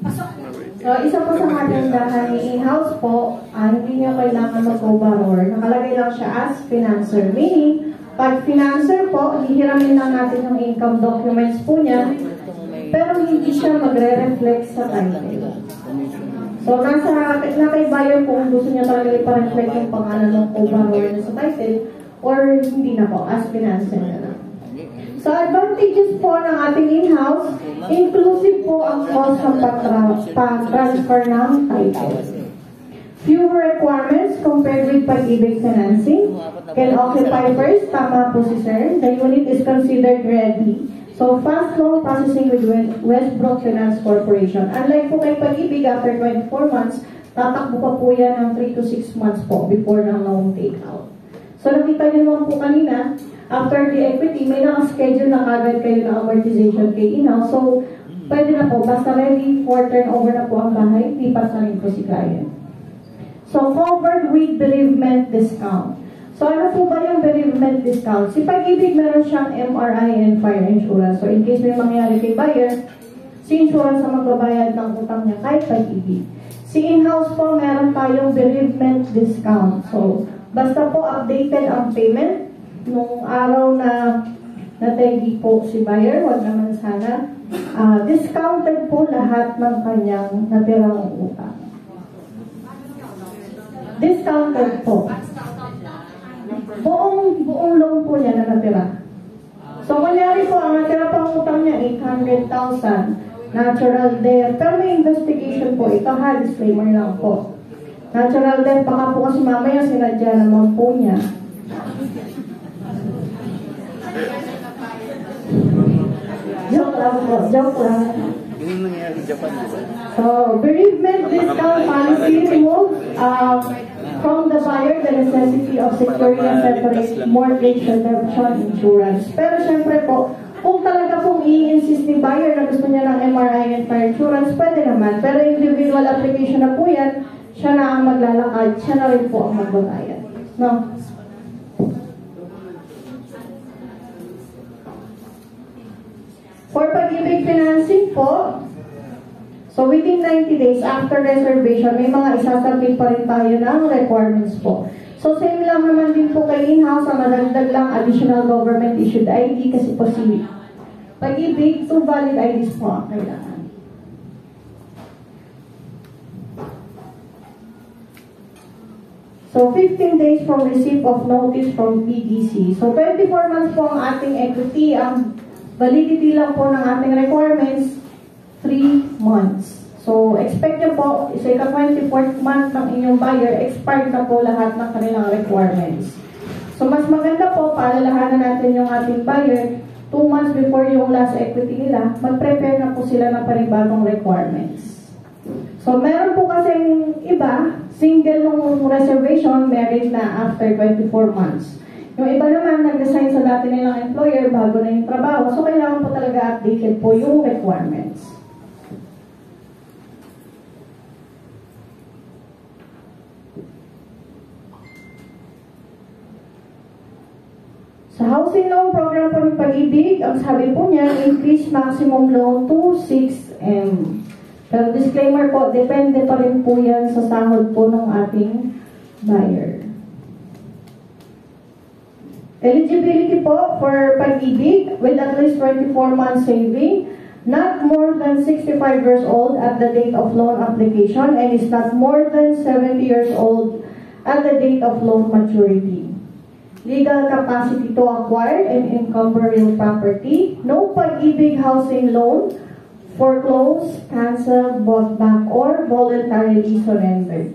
Pasok na. So, isa po sa kagandahan ni in-house po, hindi niya kailangan mag-co-borrower. Nakalagay lang siya as financer. Meaning, pag financer po, hihiramin lang natin yung income documents po niya, pero hindi siya magre-reflect sa title. So, na kay buyer po kung gusto niya talaga ipa-reflect yung pangalan ng co-borrower na sa title, or hindi na po, as financer na lang. So, advantages po ng ating in-house, inclusive po ang cost ng pag-transfer ng title. Fewer requirements compared with Pag-ibig financing. Can occupy first, tama po si sir. The unit is considered ready. So, fast loan processing with Westbrook Finance Corporation. Unlike po kay Pag-ibig, after 24 months, tatakbo pa po yan ng 3 to 6 months po before ng loan take-out. So, nakita niyo naman po kanina, after the equity, may naka-schedule na kagad kayo ng amortization kay in-house. So, pwede na po, basta ready for turnover na po ang bahay, lipat na rin po si client. So, covered with bereavement discount. So, ano po ba yung bereavement discount? Si Pag-ibig meron siyang MRI and fire insurance. So, in case may mangyari kay buyer, si insurance ang magbabayad ng utang niya kahit Pag-ibig. Si in-house po, meron tayong bereavement discount. So, basta po updated ang payment, nung araw na nategi po si buyer, wag naman sana, discounted po lahat ng kanyang natirang utang. Discounted po. Buong loan po niya na natira. So, kunyari po, ang natira pang utang niya, 800,000, natural death. Pero may investigation po. Ito ha, disclaimer lang po. Natural death, baka po kasi mamaya sinadya naman po niya. Joke lang po, joke lang. Yun yung nangyayari sa Japan, di ba? So, bereavement discount policy removes from the buyer the necessity of securing a separate mortgage redemption insurance. Pero syempre po, kung talaga pong i-insist ni buyer na gusto niya ng MRI and fire insurance, pwede naman. Pero individual application na po yan, siya na ang maglalakad, siya na rin po ang magbabayad. No? For pag-ibig financing po, so within 90 days after reservation, may mga isasabit pa rin tayo ng requirements po. So same lang naman din po kay in-house, ang madagdag lang additional government issued ID kasi po si pag-ibig, 2 valid IDs po ang kailangan. So 15 days from receipt of notice from PDC. So 24 months po ang ating equity, ang validity lang po ng ating requirements, 3 months. So, expect nyo po, isa ika-24th month ng inyong buyer, expired na po lahat ng kanilang requirements. So, mas maganda po, paalalahanan natin yung ating buyer, 2 months before yung last equity nila, mag-prepare na po sila ng panibagong requirements. So, meron po kasing iba, single nung reservation, married na after 24 months. Yung iba naman, nag-assign sa dati nilang employer bago na yung trabaho. So, kailangan po talaga updated po yung requirements. Sa housing loan program po ng Pag-ibig, ang sabi po niya, increase maximum loan to 6M. Pero disclaimer po, depende pa rin po yan sa sahod po ng ating buyer. Eligibility po for Pag-ibig with at least 24 months saving, not more than 65 years old at the date of loan application, and is not more than 70 years old at the date of loan maturity. Legal capacity to acquire and encumber real property, no Pag-ibig housing loan, foreclosed, cancelled, bought back, or voluntarily surrendered.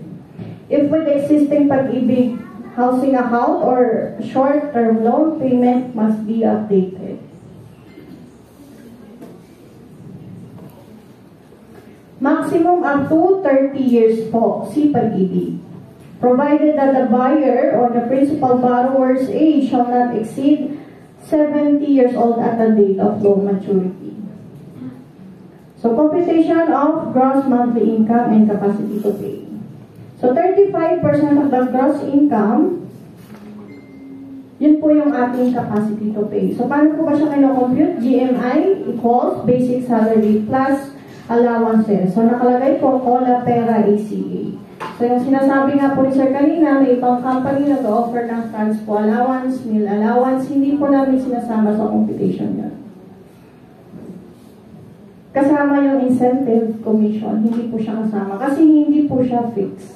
If with existing Pag-ibig housing account or short-term loan, payment must be updated. Maximum up to 30 years po si Pag-ibig. Provided that the buyer or the principal borrower's age shall not exceed 70 years old at the date of loan maturity. So, computation of gross monthly income and capacity to pay. So, 35% of the gross income, yun po yung ating capacity to pay. So, paano po ba siya kino-compute? GMI equals basic salary plus allowances. So, nakalagay po, COLA, PERA, ACA. So, yung sinasabi nga po ni Sir kanina, may ibang company na to-offer ng transpo allowance, meal allowance, hindi po namin sinasama sa computation yun. Kasama yung incentive commission, hindi po siya kasama kasi hindi po siya fixed.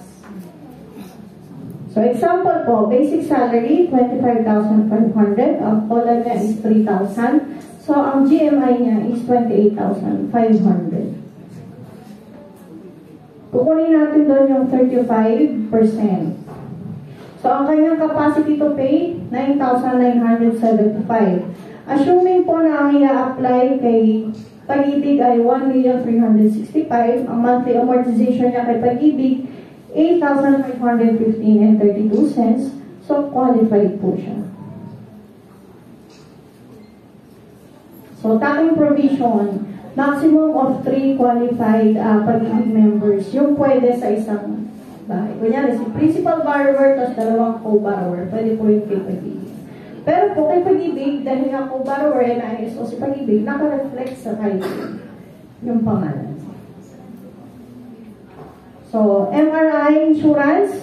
So, example po, basic salary, 25,500. Ang COLA niya is 3,000. So, ang GMI niya is 28,500. Kukunin natin doon yung 35%. So, ang kanyang capacity to pay, 9,975. Assuming po na ang i-apply kay Pag-ibig ay 1,365,000, ang monthly amortization niya kay Pag-ibig, 8,515.32. So, qualified po siya. So, taking provision, maximum of 3 qualified Pag-ibig members. Yung pwede sa isang bahay. Kunyari, si principal borrower, tapos 2 co-borrower. Pwede po yung kay Pag-ibig. Pero po kay Pag-ibig, dahil nga co-borrower na ISO si Pag-ibig, naka-reflect sa kayo yung pangalan. So, MRI insurance,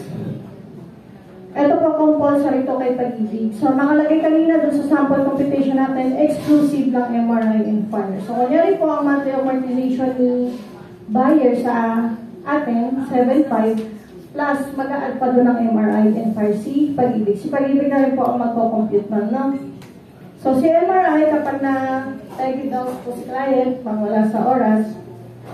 ito po compulsory to kay Pag-ibig. So, nakalagay kanina dun sa sample computation natin, exclusive lang MRI and fire. So, kunyari po ang monthly amortization ni buyer sa atin, 7.5, Plus, mag-a-add pa doon ng MRI and fire si Pag-ibig. Si Pag-ibig na rin po ang magko-compute nun, no? So, si MRI, kapag na-take down po si client, pang wala sa oras,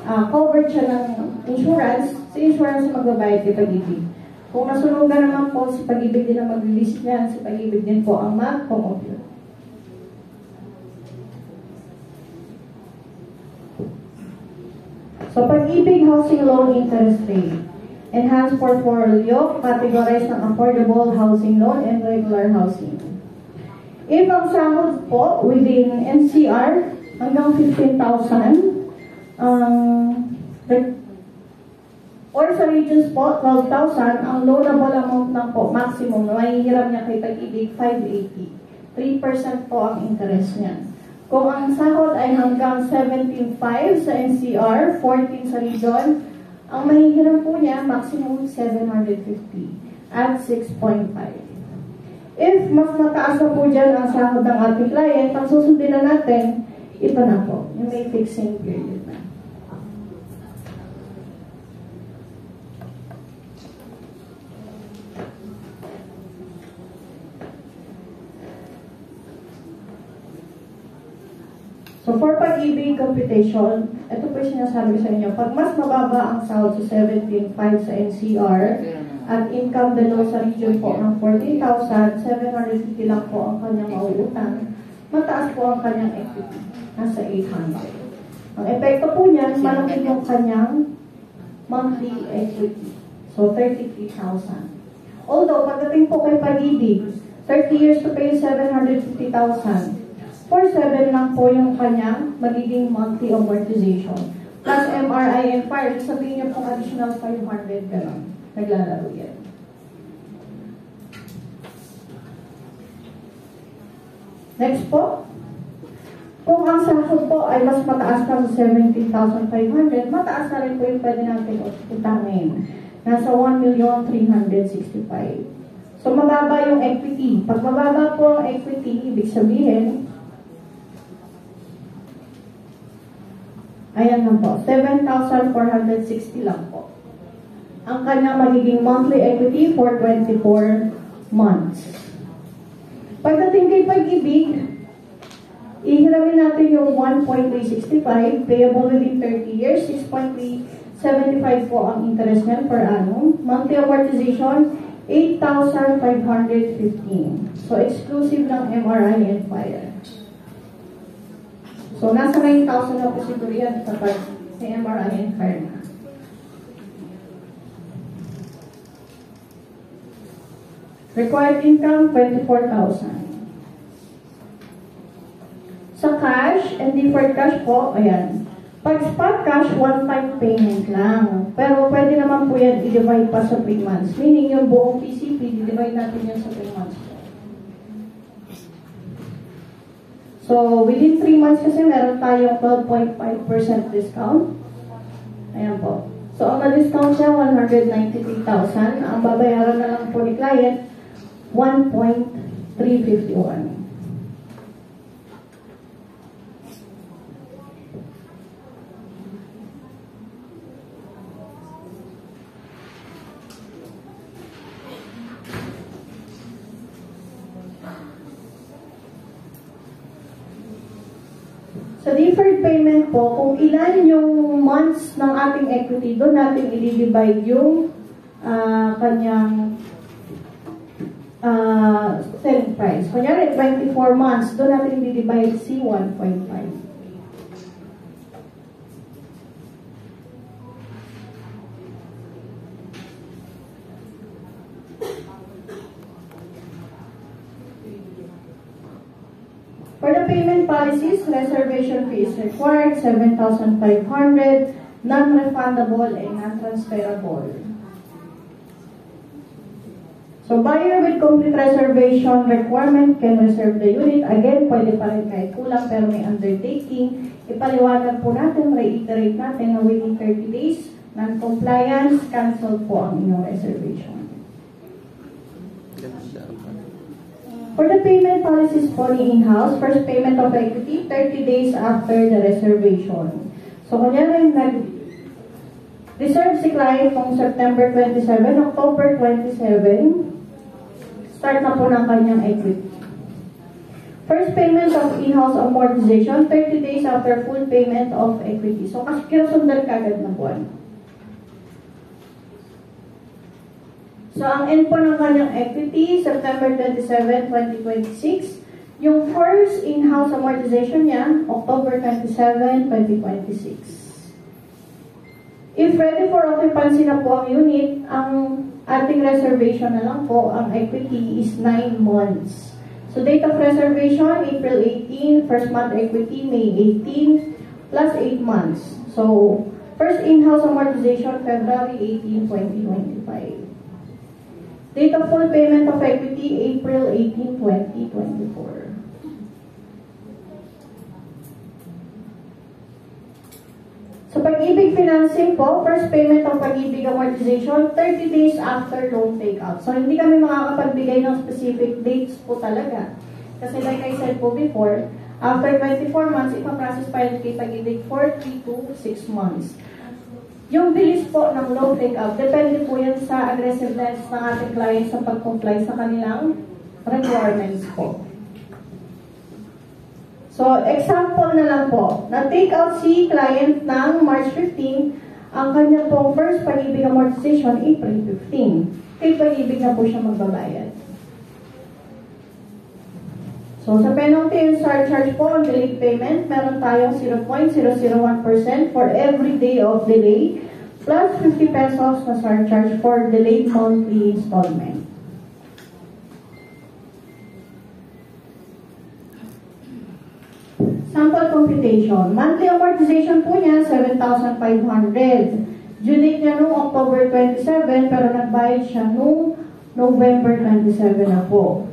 covered siya ng insurance, si insurance magbabayad kay Pag-ibig. Kung nasunugan naman po, si Pag-ibig din ang mag-release niyan, si Pag-ibig din po ang mag-compute. So, Pag-ibig housing loan interest rate. Enhanced portfolio, categorized ng affordable housing loan and regular housing. If ang sahod po within NCR hanggang 15,000, or sa regions po, 12,000, ang loanable amount na po, maximum, mahihiram niya kay Pag-ibig, 580. 3% po ang interest niya. Kung ang sahod ay hanggang 17,500 sa NCR, 14 sa region, ang mahihiram po niya, maximum 750 at 6.5. If mas mataas na po dyan ang sahod ng ating client, ang susundin na natin, ito na po, yung may fixing period na. So, for Pag-ibig computation, ito po yung sinasabi sa inyo. Pag mas mababa ang sahod sa 17,500 sa NCR at income below sa region po ng 14,000, 750 lang po ang kanyang mauutang, mataas po ang kanyang equity, nasa 800. Ang epekto po niyan, malaki yung kanyang monthly equity. So, 33,000. Although, pagdating po kay Pag-ibig, 30 years to pay 750,000. 4.7 lang po yung kanyang magiging monthly amortization. Plus MRI and fire, sabihin niyo pong additional 500 gano'n. Naglalaro yan. Next po. Kung ang sahod po ay mas mataas na sa 17,500, mataas na rin po yung pwede natin utangin. Nasa 1,365,000. So, mababa yung equity. Pag mababa po ang equity, ibig sabihin, ayan lang po, 7,460 lang po. Ang kanyang magiging monthly equity for 24 months. Pagdating kay Pag-ibig, ihiramin natin yung 1.365, payable within 30 years, 6.375 po ang interest niyan per annum. Monthly amortization, 8,515. So, exclusive ng MRI and fire. So, nasa 9,000 na po siguro yan kapag may MRI and fire na. Required income, 24,000. Sa cash and deferred cash po, ayan. Pag spot cash, one-time payment lang. Pero pwede naman po yan i-divide pa sa 3 months. Meaning yung buong PCP, i-divide natin yan sa 3 months. So, within 3 months kasi meron tayong 12.5% discount. Ayan po. So, ang na-discount siya, 193,000. Ang babayaran na lang po ni client, 1.351. Sa deferred payment po, kung ilan yung months ng ating equity, doon natin i-divide yung kanyang selling price. Kunyari, 24 months, doon natin i-divide si 1.5. For the payment policies, reservation fee is required, 7,500, non-refundable and non-transferable. So, buyer with complete reservation requirement can reserve the unit. Again, pwede pa rin kahit kulang pero may undertaking. Ipaliwanag po natin, reiterate natin na within 30 days, non-compliance, cancel po ang inyong reservation. For the payment policies po ni in-house, first payment of equity, 30 days after the reservation. So, kunyari, Reserve si client noong September 27, October 27, start na po ng kanyang equity. First payment of in-house amortization, 30 days after full payment of equity. So, kasi kinasundan kagad na buwan. So, ang end po ng kanyang equity, September 27, 2026. Yung first in-house amortization niya, October 27, 2026. If ready for occupancy na po ang unit, ang ating reservation na lang po, ang equity is 9 months. So, date of reservation, April 18, first month equity, May 18, plus 8 months. So, first in-house amortization, February 18, 2025. Date of full payment of equity, April 18, 2024. So, Pag-ibig financing po, first payment of Pag-ibig amortization, 30 days after loan takeout. So, hindi kami makakapagbigay ng specific dates po talaga. Kasi like I said po before, after 24 months, ipaprocess pa yung kay Pag-ibig for 3 to 6 months. Yung bilis po ng loan takeout, depende po yan sa aggressiveness ng ating client sa pag-comply sa kanilang requirements po. So, example na lang po, na-take out si client ng March 15, ang kanya pong first Pag-ibig amortization, April 15. Kay Pag-ibig na po siya magbabayad. So, sa penalty and surcharge po, on delayed payment, meron tayong 0.001% for every day of delay, plus 50 pesos na surcharge for delayed monthly installment. Sample computation. Monthly amortization po niya, 7,500. Due date niya noong October 27, pero nagbayad siya noong November 27 na po.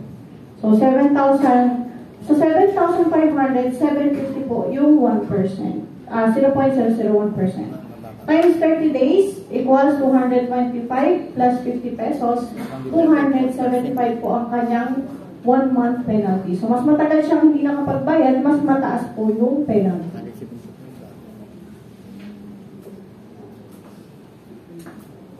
So, 7,500, 750 po yung 1%. 0.001%. Times 30 days equals 225 plus 50 pesos. 275 po ang kanyang 1 month penalty. So, mas matagal siyang hindi nakapagbayad, mas mataas po yung penalty.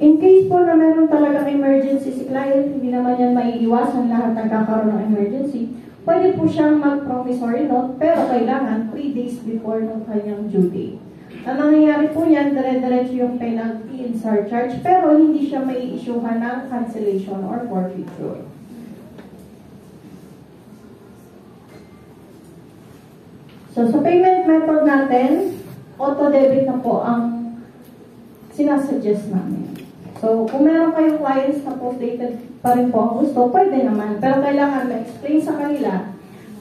In case po na meron talagang emergency si client, hindi naman yan maiiwasan lahat nagkakaroon ng emergency, pwede po siyang mag-promissory note, pero kailangan 3 days before ng kanyang due date. Ang nangyayari po niyan, dire-diretso yung penalty and surcharge, pero hindi siya mai-issuehan ng cancellation or forfeiture. So, sa payment method natin, auto-debit na po ang sinasuggest namin. So, kung meron kayong clients na post-dated pa rin po ang gusto, pwede naman. Pero kailangan ma-explain sa kanila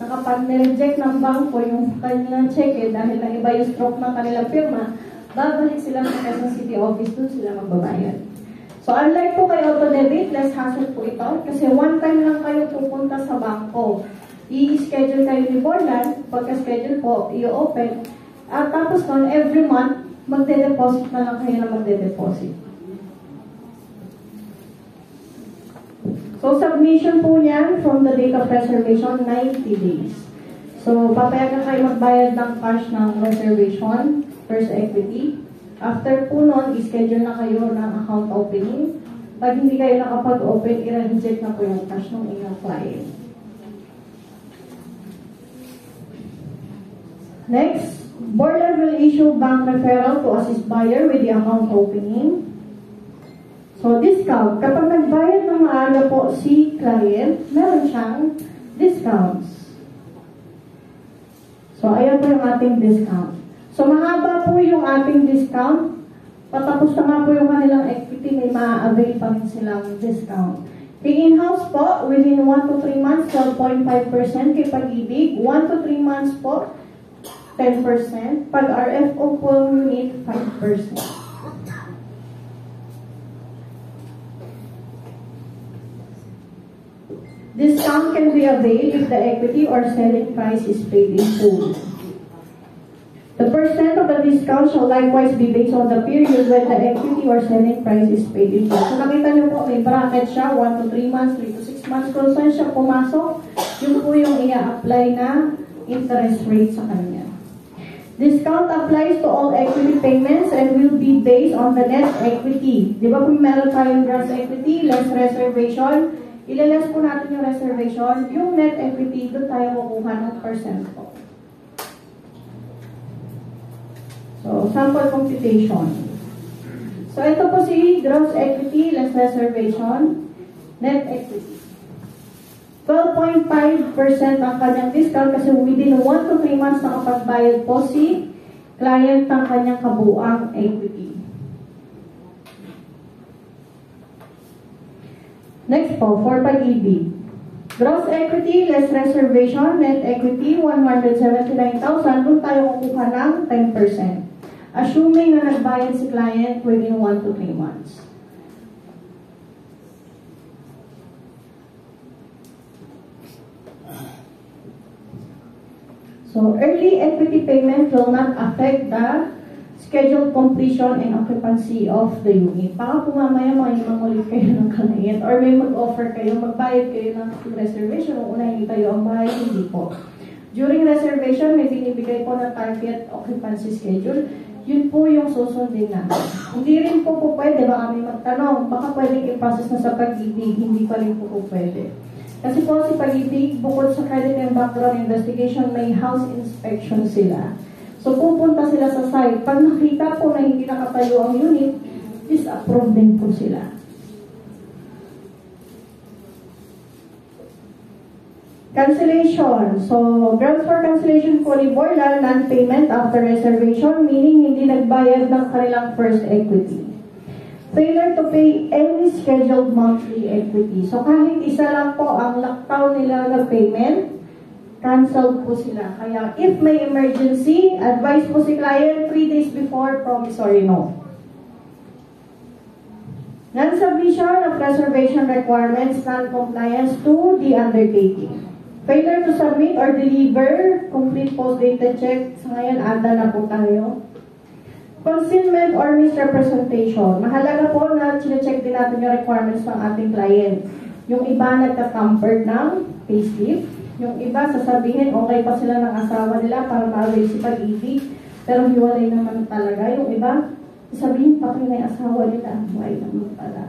na kapag nireject ng bangko yung kanilang cheque dahil na iba yung stroke ng kanilang firma, babalik sila sa Quezon City Office, doon sila magbabayad. So, unlike po kay auto-debit, less hassle po ito. Kasi one time lang kayo pupunta sa bangko. I-schedule kayo ni Borland, pagka-schedule po, i-open. At tapos nun, every month, magde-deposit na lang kayo na magde-deposit. So, submission po niyan from the date of reservation, 90 days. So, papayagan kayo magbayad ng cash ng reservation, first equity. After po nun, i-schedule na kayo ng account opening. Pag hindi kayo nakapag-open, i-reject na po yung cash ng inyong client. Next, Borland will issue bank referral to assist buyer with the account opening. So, discount. Kapag nagbayad ng maaga po si client, meron siyang discounts. So, ayan po yung ating discount. So, mahaba po yung ating discount. Patapos na nga po yung kanilang equity, may ma-avail pa rin silang discount. Kay in-house po, within 1 to 3 months, 12.5%. Kay Pag-ibig, 1 to 3 months po, 10%. Pag RFO po unit, 5%. Discount can be availed if the equity or selling price is paid in full. The percent of the discount shall likewise be based on the period when the equity or selling price is paid in full. So nakita niyo po, may bracket siya, 1 to 3 months, 3 to 6 months. Kung saan siya pumasok, yun po yung i-apply na interest rate sa kanya. Discount applies to all equity payments and will be based on the net equity. Di ba kung meron tayong gross equity, less reservation, ilaless po natin yung reservation, yung net equity, doon tayo kukuha ng percent po. So, sample computation. So, ito po si gross equity, less reservation, net equity. 12.5% ang kanyang discount kasi within 1 to 3 months nakapagbayad po si client ng kanyang kabuang equity. Next po, for Pag-ibig. Gross equity, less reservation, net equity, 179,000. Doon tayo kukuha ng 10%. Assuming na nagbayad si client within 1 to 3 months. So, early equity payment will not affect the scheduled completion and occupancy of the unit. Baka po mamaya mangulit kayo ng client or may mag-offer kayo, magbayad kayo ng reservation o unahin kayo ang bahay, hindi po. During reservation, may binibigay po na target occupancy schedule. Yun po yung susundin natin. Hindi rin po pwede, baka may magtanong, baka pwedeng i-process na sa Pag-ibig, hindi pa rin po pwede. Kasi po si Pag-ibig, bukod sa credit and background investigation, may house inspection sila. So pupunta sila sa site. Pag nakita po na hindi nakatayo ang unit, disapprove din po sila. Cancellation. So, grounds for cancellation po ni Borla, non-payment after reservation, meaning hindi nagbayad ng kanilang first equity. Failure to pay any scheduled monthly equity. So, kahit isa lang po ang lockdown nila na payment, cancel po sila. Kaya, if may emergency, advise po si client 3 days before promissory note. Non-submission of reservation requirements, non-compliance to the undertaking. Failure to submit or deliver complete post-dated check. Sa ngayon, ADA na po tayo. Concealment or misrepresentation. Mahalaga po na chinecheck din natin yung requirements ng ating client. Yung iba nagka-tampered ng payslip. Yung iba sasabihin okay pa sila ng asawa nila para ma-avail si Pag-ibig. Pero hiwalay naman talaga. Yung iba sasabihin pa kayo na yung asawa nila. Why naman pala.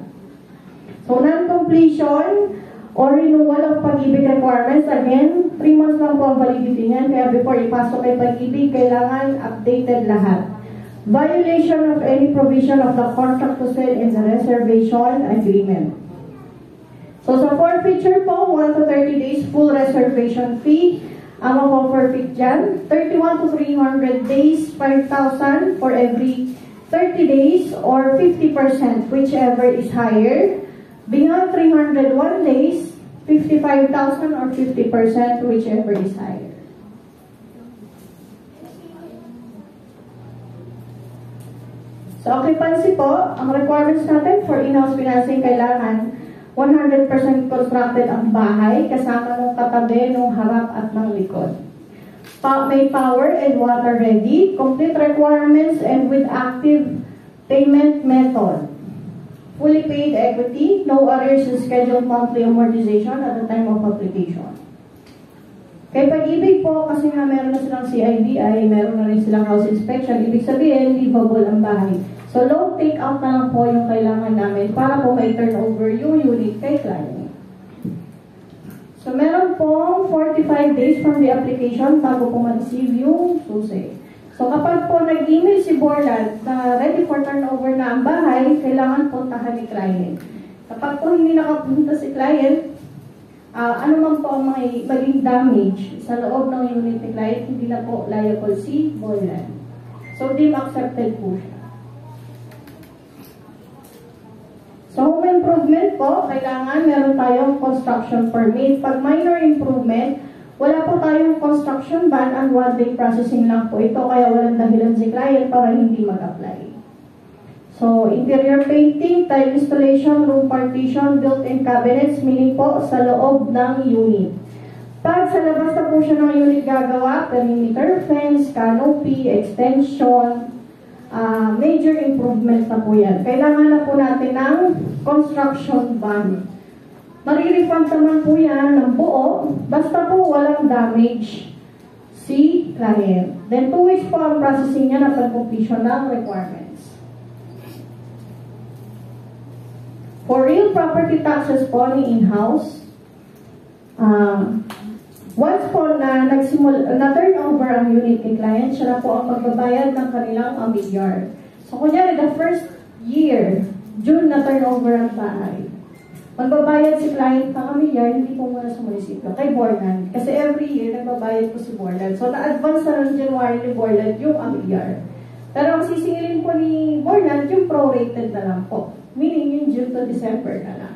So, non-completion or renewal of Pag-ibig requirements. Again, 3 months lang po ang validity niyan. Kaya before ipasok kay Pag-ibig, kailangan updated lahat. Violation of any provision of the contract to sell in the reservation agreement. So, sa forfeiture po, 1 to 30 days full reservation fee. Ang mag-forfeit dyan, 31 to 300 days, 5,000 for every 30 days or 50%, whichever is higher. Beyond 301 days, 55,000 or 50%, whichever is higher. So, occupancy po, ang requirements natin for in-house financing, kailangan 100% constructed ang bahay, kasama ng katabi, ng harap at ng likod. May power and water ready, complete requirements and with active payment method. Fully paid equity, no arrears in scheduled monthly amortization at the time of application. Kay Pag-ibig po, kasi nga meron na silang CIBI, meron na rin silang house inspection, ibig sabihin, livable ang bahay. So, loan take-out na lang po yung kailangan namin para po may turnover yung unit kay client. So, meron pong 45 days from the application bago po ma-receive yung susi. So, kapag po nag-email si Borland na ready for turnover na ang bahay, kailangan puntahan ni client. Kapag po hindi nakapunta si client, ano man po ang maging damage sa loob ng unit ni client, hindi na po liable si Borland. So, deem accepted po siya. So, home improvement po, kailangan meron tayong construction permit. Pag minor improvement, wala po tayong construction ban and 1-day processing lang po ito, kaya walang dahilan si client para hindi mag-apply. So, interior painting, tile installation, room partition, built-in cabinets, meaning po sa loob ng unit. Pag sa labas na po siya ng unit gagawa, perimeter fence, canopy, extension, major improvements na po yan. Kailangan na po natin ng construction ban. Marirefund naman po yan ng buo, basta po walang damage si client. Then 2 weeks po ang processing niya na pag-completion ng requirements. For real property taxes po ni in-house, once po na turn over ang unit ni client, siya na po ang magbabayad ng kanilang amilyar. So, kunyari, the first year, June na turn over ang bahay. Magbabayad si client ng amilyar, hindi po muna sa munisipyo, kay Borland. Kasi every year, nagbabayad po si Borland. So, na-advance na ng January ni Borland yung amilyar. Pero ang sisingilin po ni Borland, yung prorated na lang po. Meaning, yung June to December na lang.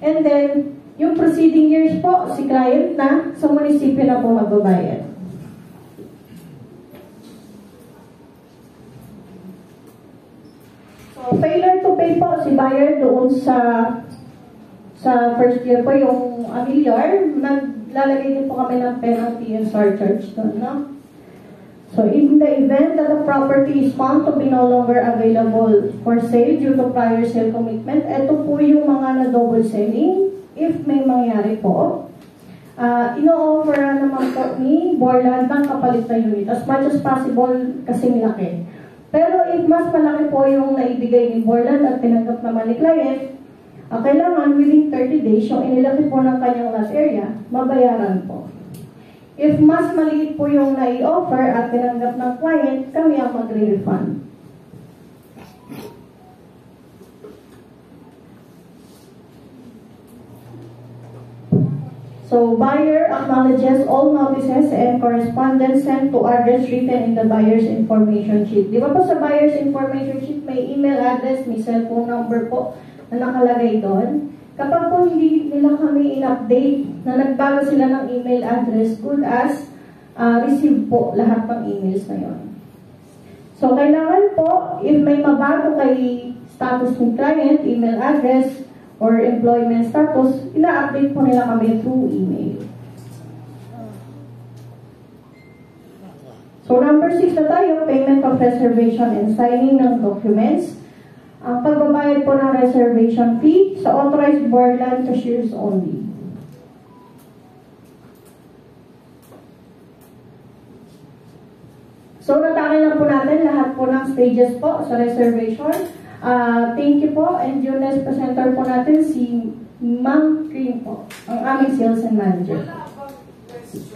And then, yung preceding years po, si client na sa munisipyo na po magbabayad. So, failure to pay po si buyer doon sa first year po yung amilyar, naglalagay din po kami ng penalty and surcharge doon, no? So, in the event that the property is found to be no longer available for sale due to prior sale commitment, ito po yung mga na-double selling. If may mangyari po, ino-offer naman po ni Borland ng kapalit na unit as much as possible kasing laki. Pero if mas malaki po yung naibigay ni Borland at tinanggap naman ni client, kailangan within 30 days yung inilaki po ng kanyang lot area, mabayaran po. If mas maliit po yung nai-offer at tinanggap ng client, kami ang magre-refund. So, buyer acknowledges all notices and correspondence sent to address written in the buyer's information sheet. Di ba po sa buyer's information sheet, may email address, may cellphone number po na nakalagay doon? Kapag po hindi nila kami in-update na nagbago sila ng email address, good as receive po lahat ng emails na yun. So, kailangan po, if may mabago kay status ng client, email address, or employment status, ina-update po nila kami through email. So, number 6 na tayo, payment of reservation and signing ng documents. Ang pagbabayad po ng reservation fee sa authorized Borland cashiers only. So, natake na po natin lahat po ng stages po sa reservation. Thank you po. And yung next presenter po natin, si Ma'am Cream po, ang aming sales and manager. Wala bang question?